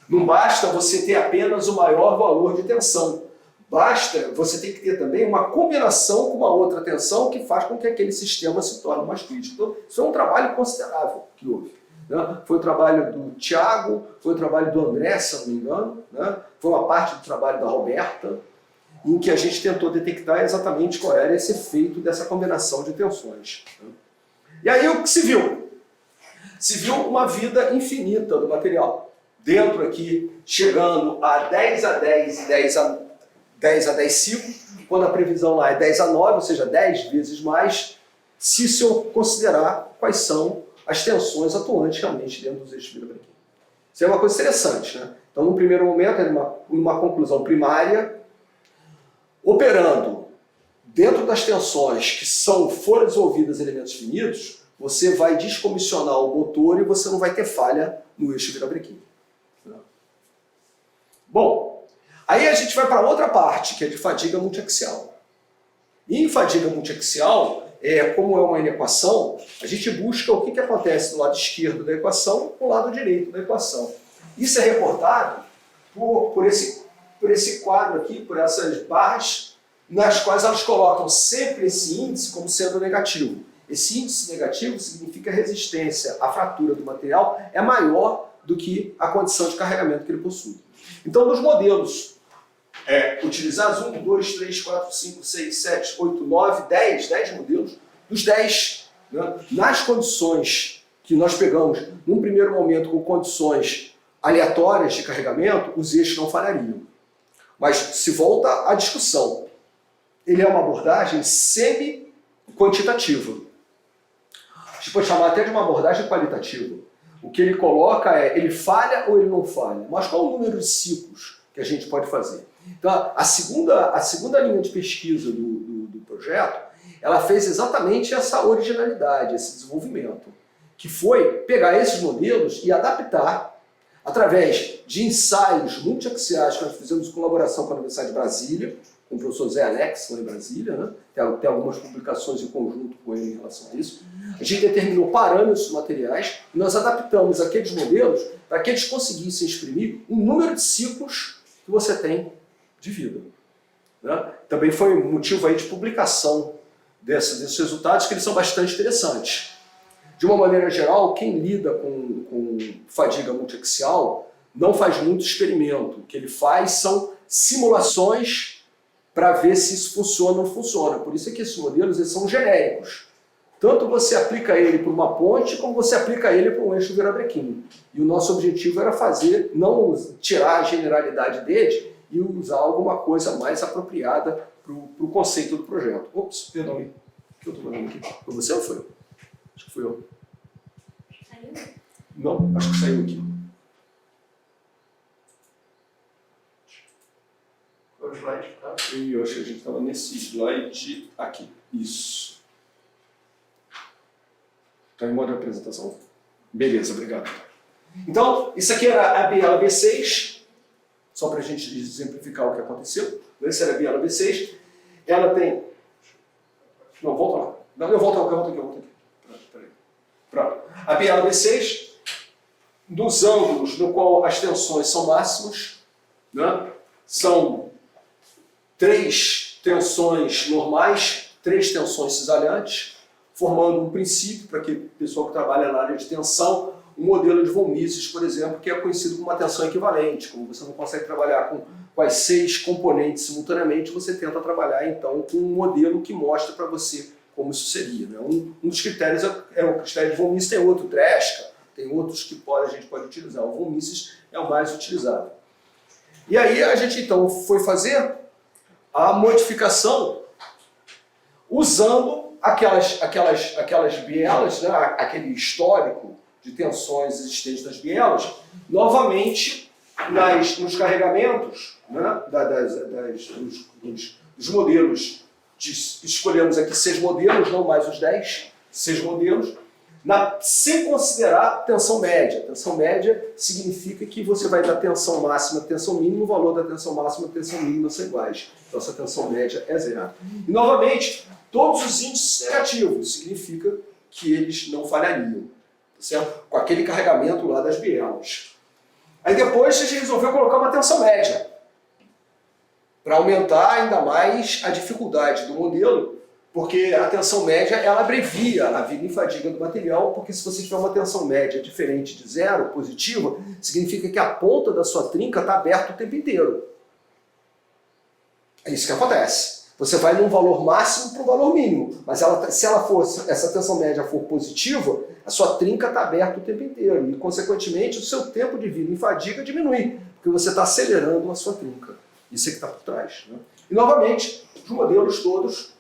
[SPEAKER 1] Não basta você ter apenas o maior valor de tensão, você tem que ter também uma combinação com uma outra tensão que faz com que aquele sistema se torne mais crítico. Então, isso é um trabalho considerável que houve, né? Foi o trabalho do Thiago, foi o trabalho do André, se não me engano, né? Foi uma parte do trabalho da Roberta, em que a gente tentou detectar exatamente qual era esse efeito dessa combinação de tensões, né? E aí o que se viu? Se viu uma vida infinita do material. Dentro aqui, chegando a 10 a 10, 10 a 10 ciclos, quando a previsão lá é 10 a 9, ou seja, 10 vezes mais, se eu considerar quais são as tensões atuantes realmente dentro dos eixos vibra-branquinho. Isso é uma coisa interessante, né? Então, no primeiro momento, é uma conclusão primária, operando dentro das tensões que foram desenvolvidas em elementos finitos, você vai descomissionar o motor e você não vai ter falha no eixo vibra-branquinho. Bom, aí a gente vai para outra parte, que é de fadiga multiaxial. E em fadiga multiaxial, como é uma inequação, a gente busca o que acontece do lado esquerdo da equação com o lado direito da equação. Isso é reportado por esse quadro aqui, por essas barras, nas quais elas colocam sempre esse índice como sendo negativo. Esse índice negativo significa a resistência à fratura do material é maior do que a condição de carregamento que ele possui. Então, nos modelos utilizados, 1, 2, 3, 4, 5, 6, 7, 8, 9, 10 modelos, dos 10, né, nas condições que nós pegamos, num primeiro momento com condições aleatórias de carregamento, os eixos não falhariam. Mas se volta à discussão, ele é uma abordagem semi-quantitativa. A gente pode chamar até de uma abordagem qualitativa. O que ele coloca ele falha ou ele não falha? Mas qual o número de ciclos que a gente pode fazer? Então, a segunda linha de pesquisa do projeto, ela fez exatamente essa originalidade, esse desenvolvimento, que foi pegar esses modelos e adaptar através de ensaios multiaxiais que nós fizemos em colaboração com a Universidade de Brasília, com o professor Zé Alex, lá em Brasília, né? Tem algumas publicações em conjunto com ele em relação a isso. A gente determinou parâmetros materiais e nós adaptamos aqueles modelos para que eles conseguissem exprimir o número de ciclos que você tem de vida. Né? Também foi motivo aí de publicação desses resultados, que eles são bastante interessantes. De uma maneira geral, quem lida com fadiga multiaxial não faz muito experimento. O que ele faz são simulações para ver se isso funciona ou não funciona. Por isso é que esses modelos eles são genéricos. Tanto você aplica ele para uma ponte, como você aplica ele para um eixo virabrequim. E o nosso objetivo era não tirar a generalidade dele e usar alguma coisa mais apropriada para o conceito do projeto. Ops, perdão aí. O que eu estou fazendo aqui? Foi você ou foi eu? Acho que foi eu. Saiu? Não, acho que saiu aqui.
[SPEAKER 2] Qual slide? Tá?
[SPEAKER 1] Eu acho que a gente estava nesse slide aqui. Isso. Está em modo de apresentação? Beleza, obrigado. Então, isso aqui era a biela B6, só para a gente exemplificar o que aconteceu. Essa era a biela B6. Ela tem... Não, volta lá. Não, eu volto aqui. Pronto. A biela B6, dos ângulos no qual as tensões são máximas, né? São 3 tensões normais, 3 tensões cisalhantes, formando um princípio para que o pessoal que trabalha na área de tensão, um modelo de von Mises, por exemplo, que é conhecido como uma tensão equivalente. Como você não consegue trabalhar com as 6 componentes simultaneamente, você tenta trabalhar então com um modelo que mostra para você como isso seria. Né? Um dos critérios é o critério de von Mises, tem outro, Tresca, tem outros que a gente pode utilizar. O von Mises é o mais utilizado. E aí a gente então foi fazer a modificação usando aquelas bielas, né, aquele histórico de tensões existentes das bielas, novamente nos carregamentos, né, dos modelos, escolhemos aqui 6 modelos, não mais os 10, 6 modelos, sem considerar tensão média. Tensão média significa que você vai dar tensão máxima, tensão mínima, o valor da tensão máxima e tensão mínima são iguais. Então essa tensão média é zero. E novamente, todos os índices negativos, significa que eles não falhariam, tá certo? Com aquele carregamento lá das bielas. Aí depois a gente resolveu colocar uma tensão média, para aumentar ainda mais a dificuldade do modelo, porque a tensão média ela abrevia a vida em fadiga do material, porque se você tiver uma tensão média diferente de zero, positiva, significa que a ponta da sua trinca está aberta o tempo inteiro. É isso que acontece. Você vai num valor máximo para um valor mínimo, mas se essa tensão média for positiva, a sua trinca está aberta o tempo inteiro e, consequentemente, o seu tempo de vida em fadiga diminui, porque você está acelerando a sua trinca. Isso é que está por trás. Né? E, novamente, os modelos todos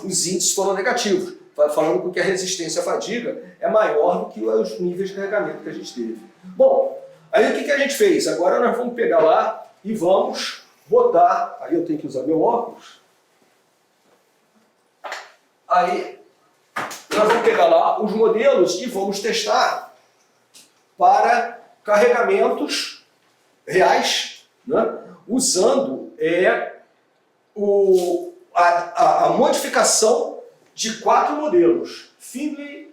[SPEAKER 1] os índices foram negativos, falando que a resistência à fadiga é maior do que os níveis de carregamento que a gente teve. Bom, aí o que a gente fez? Agora nós vamos pegar lá e vamos botar, aí eu tenho que usar meu óculos, aí nós vamos pegar lá os modelos e vamos testar para carregamentos reais, né? Usando a modificação de 4 modelos: Findlay,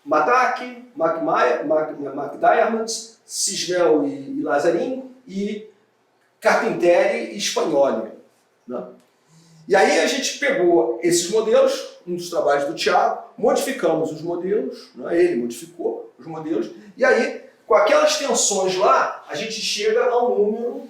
[SPEAKER 1] Matak, McDiarmid, Siswell e Lazarin, e Carpentieri e Spagnoli. Né? E aí a gente pegou esses modelos, um dos trabalhos do Thiago, modificamos os modelos, né? Ele modificou os modelos, e aí, com aquelas tensões lá, a gente chega ao número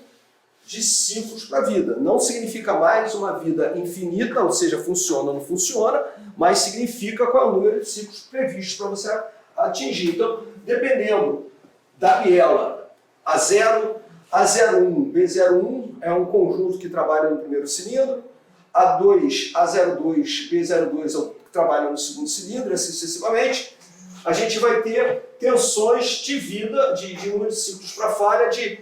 [SPEAKER 1] de ciclos para a vida. Não significa mais uma vida infinita, ou seja, funciona ou não funciona, mas significa qual é o número de ciclos previstos para você atingir. Então, dependendo da biela A0, A01, B01 é um conjunto que trabalha no primeiro cilindro, A2, A02, B02 é o que trabalha no segundo cilindro, assim sucessivamente. A gente vai ter tensões de vida, de número de ciclos para falha, de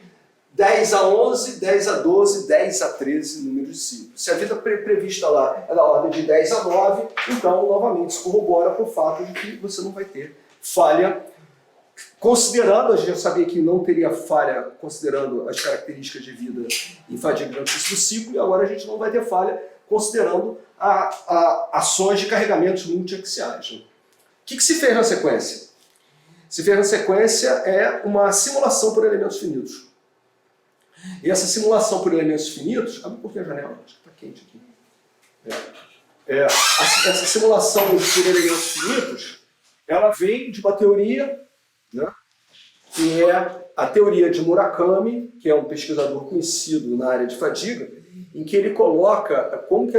[SPEAKER 1] 10 a 11, 10 a 12, 10 a 13 números de ciclos. Se a vida prevista lá é da ordem de 10 a 9, então, novamente, isso corrobora para o fato de que você não vai ter falha. Considerando, a gente já sabia que não teria falha considerando as características de vida em fadiga durante do ciclo, e agora a gente não vai ter falha considerando ações de carregamentos multiaxiais. O que se fez na sequência? Se fez na sequência é uma simulação por elementos finitos. E essa simulação por elementos finitos... Abre um pouquinho a janela, acho que está quente aqui. Essa simulação por elementos finitos, ela vem de uma teoria, né, que é a teoria de Murakami, que é um pesquisador conhecido na área de fadiga, em que ele coloca como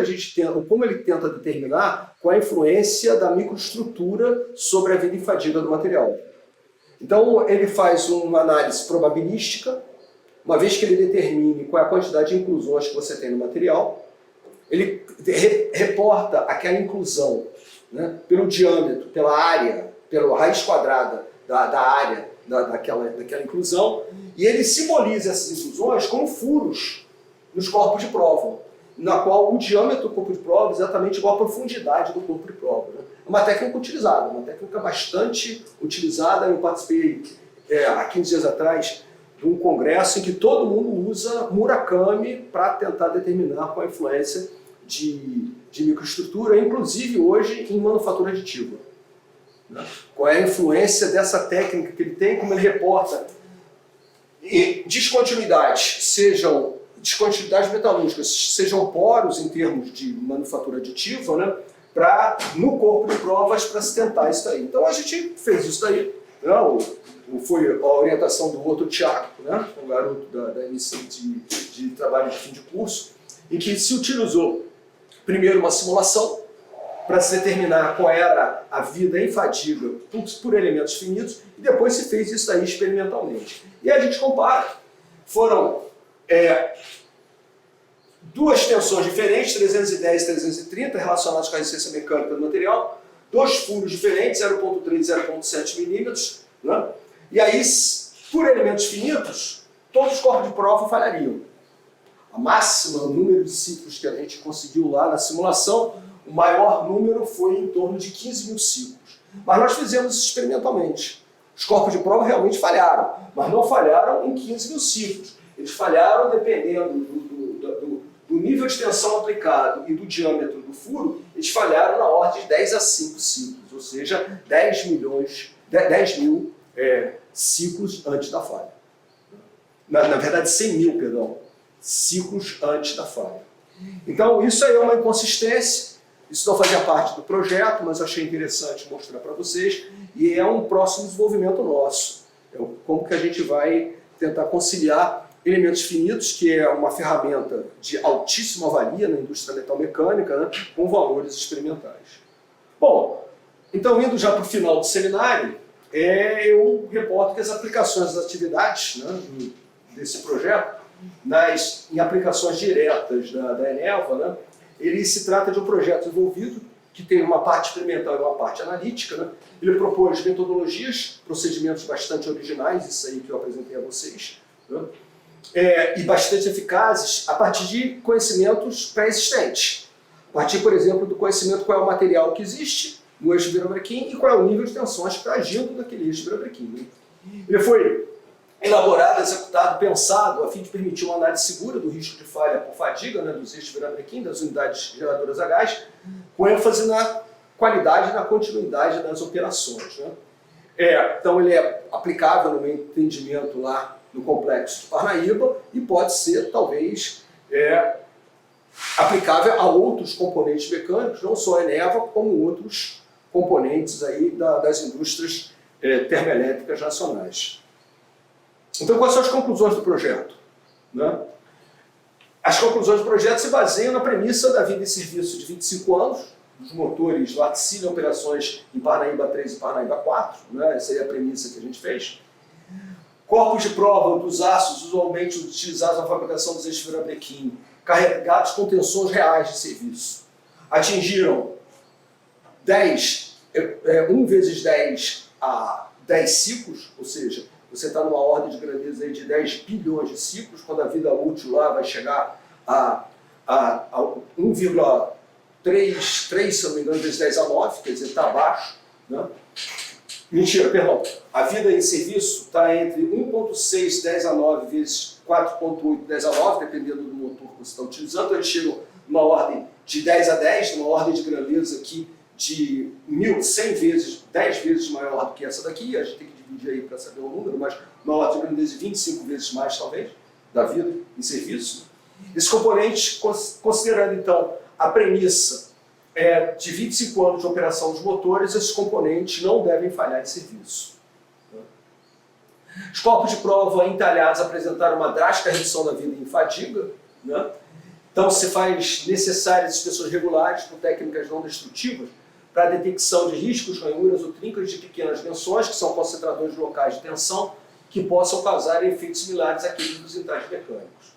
[SPEAKER 1] ele tenta determinar qual a influência da microestrutura sobre a vida em fadiga do material. Então ele faz uma análise probabilística, uma vez que ele determine qual é a quantidade de inclusões que você tem no material, ele reporta aquela inclusão, né, pelo diâmetro, pela área, pela raiz quadrada da área daquela inclusão, e ele simboliza essas inclusões como furos nos corpos de prova, na qual o diâmetro do corpo de prova é exatamente igual à profundidade do corpo de prova. Né? É uma técnica utilizada, uma técnica bastante utilizada. Eu participei há 15 dias atrás de um congresso em que todo mundo usa Murakami para tentar determinar qual a influência de microestrutura, inclusive hoje em manufatura aditiva. Qual é a influência dessa técnica que ele tem, como ele reporta descontinuidades, sejam descontinuidades metalúrgicas, sejam poros em termos de manufatura aditiva, né, no corpo de provas para se tentar isso daí. Então a gente fez isso daí, né, foi a orientação do outro Thiago, né, um garoto da MC de trabalho de fim de curso, em que se utilizou primeiro uma simulação para se determinar qual era a vida em fadiga por elementos finitos, e depois se fez isso aí experimentalmente. E a gente compara. Foram duas tensões diferentes, 310 e 330, relacionadas com a resistência mecânica do material, dois furos diferentes, 0,3 e 0,7 milímetros, né? E aí, por elementos finitos, todos os corpos de prova falhariam. A máxima, o número de ciclos que a gente conseguiu lá na simulação, o maior número foi em torno de 15 mil ciclos. Mas nós fizemos isso experimentalmente. Os corpos de prova realmente falharam, mas não falharam em 15 mil ciclos. Eles falharam dependendo do nível de tensão aplicado e do diâmetro do furo, eles falharam na ordem de 10 a 5 ciclos, ou seja, 10 mil ciclos antes da falha. Na verdade, 100 mil, perdão, ciclos antes da falha. Então, isso aí é uma inconsistência. Isso não fazia parte do projeto, mas eu achei interessante mostrar para vocês, e é um próximo desenvolvimento nosso. Como que a gente vai tentar conciliar elementos finitos, que é uma ferramenta de altíssima valia na indústria metalmecânica, né, com valores experimentais. Bom, então indo já para o final do seminário, eu reporto que as aplicações das atividades, né, desse projeto, em aplicações diretas da Eneva, né, ele se trata de um projeto desenvolvido que tem uma parte experimental e uma parte analítica, né. Ele propôs metodologias, procedimentos bastante originais, isso aí que eu apresentei a vocês, né, e bastante eficazes a partir de conhecimentos pré-existentes. A partir, por exemplo, do conhecimento qual é o material que existe no eixo virabrequim e qual é o nível de tensões que está agindo naquele eixo virabrequim. Ele foi elaborado, executado, pensado a fim de permitir uma análise segura do risco de falha por fadiga, né, dos eixos virabrequim, das unidades geradoras a gás, com ênfase na qualidade e na continuidade das operações. Né. Então ele é aplicável no meu entendimento lá no complexo de Parnaíba e pode ser, talvez, aplicável a outros componentes mecânicos, não só a Eneva, como outros componentes aí das indústrias termoelétricas nacionais. Então, quais são as conclusões do projeto? Né? As conclusões do projeto se baseiam na premissa da vida em serviço de 25 anos, dos motores Laticílio em operações em Parnaíba 3 e Parnaíba 4, né? Essa aí é a premissa que a gente fez. Corpos de prova dos aços usualmente utilizados na fabricação dos eixos virabrequim, carregados com tensões reais de serviço, atingiram 1 vezes 10 a 10 ciclos, ou seja, você está numa ordem de grandeza aí de 10 bilhões de ciclos, quando a vida útil lá vai chegar a 1,33, se não me engano, vezes 10 a 9, quer dizer, está abaixo. Né? Mentira, perdão. A vida em serviço está entre 1,6 10 a 9 vezes 4,8 10 a 9, dependendo do motor que você está utilizando. Então, eles chegam numa ordem de 10 a 10, numa ordem de grandeza aqui de 1.100 vezes, 10 vezes maior do que essa daqui. A gente tem que dividir aí para saber o número, mas uma ordem de grandeza de 25 vezes mais, talvez, da vida em serviço. Esse componente, considerando então a premissa de 25 anos de operação dos motores, esses componentes não devem falhar em serviço. Os corpos de prova entalhados apresentaram uma drástica redução da vida em fadiga, né? Então se faz necessárias inspeções regulares por técnicas não destrutivas para a detecção de riscos, ranhuras ou trincas de pequenas dimensões, que são concentradores locais de tensão, que possam causar efeitos similares àqueles dos entalhes mecânicos.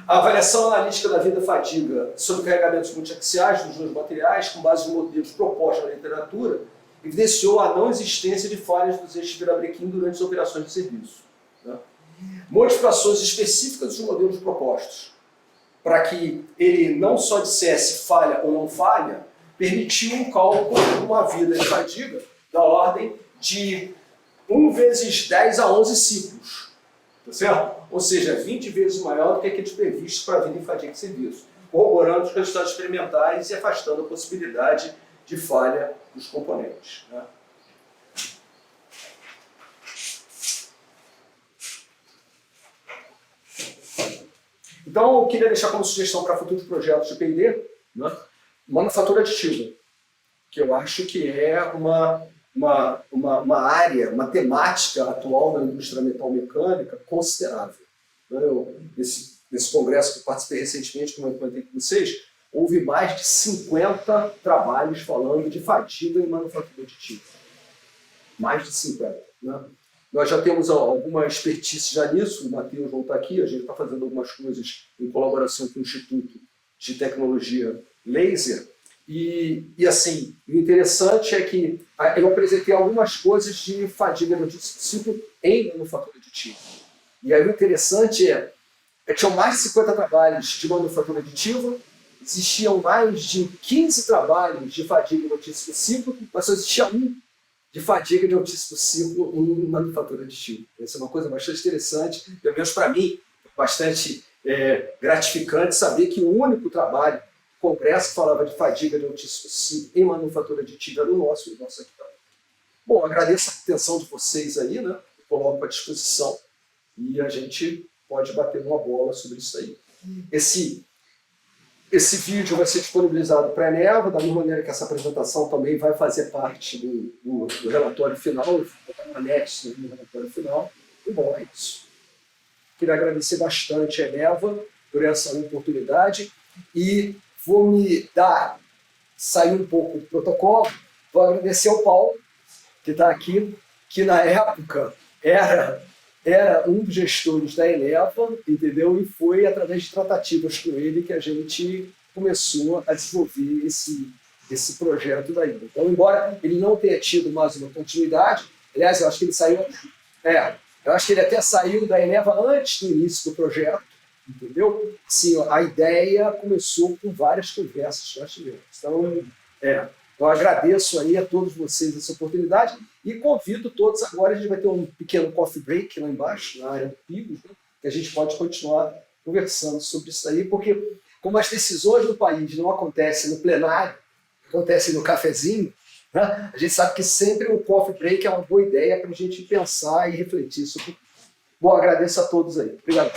[SPEAKER 1] A avaliação analítica da vida-fadiga sobre carregamentos multiaxiais dos dois materiais, com base nos modelos propostos na literatura, evidenciou a não existência de falhas dos eixos virabrequim durante as operações de serviço. Né? Modificações específicas dos modelos propostos, para que ele não só dissesse falha ou não falha, permitiu um cálculo de uma vida de fadiga da ordem de 1 vezes 10 a 11 ciclos. Tá certo? Ou seja, 20 vezes maior do que aqueles previstos para a vida em fadiga de serviço, corroborando os resultados experimentais e afastando a possibilidade de falha dos componentes. Né? Então, eu queria deixar como sugestão para futuros projetos de P&D, né, manufatura aditiva, que eu acho que é uma área, uma temática atual na indústria metalmecânica considerável. Nesse congresso que eu participei recentemente, como eu comentei com vocês, houve mais de 50 trabalhos falando de fadiga em manufatura aditiva. Mais de 50. Né? Nós já temos alguma expertise já nisso, o Matheus não está aqui, a gente está fazendo algumas coisas em colaboração com o Instituto de Tecnologia Laser. E assim, o interessante é que eu apresentei algumas coisas de fadiga no ciclo em manufatura aditiva. E aí o interessante é que tinham mais de 50 trabalhos de manufatura aditiva, existiam mais de 15 trabalhos de fadiga no altíssimo ciclo, mas só existia um de fadiga de altíssimo ciclo em manufatura aditiva. Essa é uma coisa bastante interessante, pelo menos para mim, bastante gratificante saber que o único trabalho, congresso que falava de fadiga de altíssimo ciclo em manufatura aditiva era o nosso aqui também. Bom, agradeço a atenção de vocês aí, né? Coloco à disposição e a gente pode bater uma bola sobre isso aí. Esse vídeo vai ser disponibilizado para a Eneva, da mesma maneira que essa apresentação também vai fazer parte do relatório final, anexo no relatório final. E bom, é isso. queria agradecer bastante a Eneva por essa oportunidade e vou sair um pouco do protocolo, vou agradecer ao Paulo, que está aqui, que na época era um dos gestores da Eneva, entendeu? E foi através de tratativas com ele que a gente começou a desenvolver esse projeto daí. Então, embora ele não tenha tido mais uma continuidade, aliás, eu acho que ele saiu... eu acho que ele até saiu da Eneva antes do início do projeto, entendeu? Sim, a ideia começou com várias conversas que nós tivemos. Então, eu agradeço aí a todos vocês essa oportunidade e convido todos agora, a gente vai ter um pequeno coffee break lá embaixo, na área do Pibos, né, que a gente pode continuar conversando sobre isso aí, porque como as decisões do país não acontecem no plenário, acontecem no cafezinho, né, a gente sabe que sempre um coffee break é uma boa ideia para a gente pensar e refletir sobre. Bom, agradeço a todos aí. Obrigado.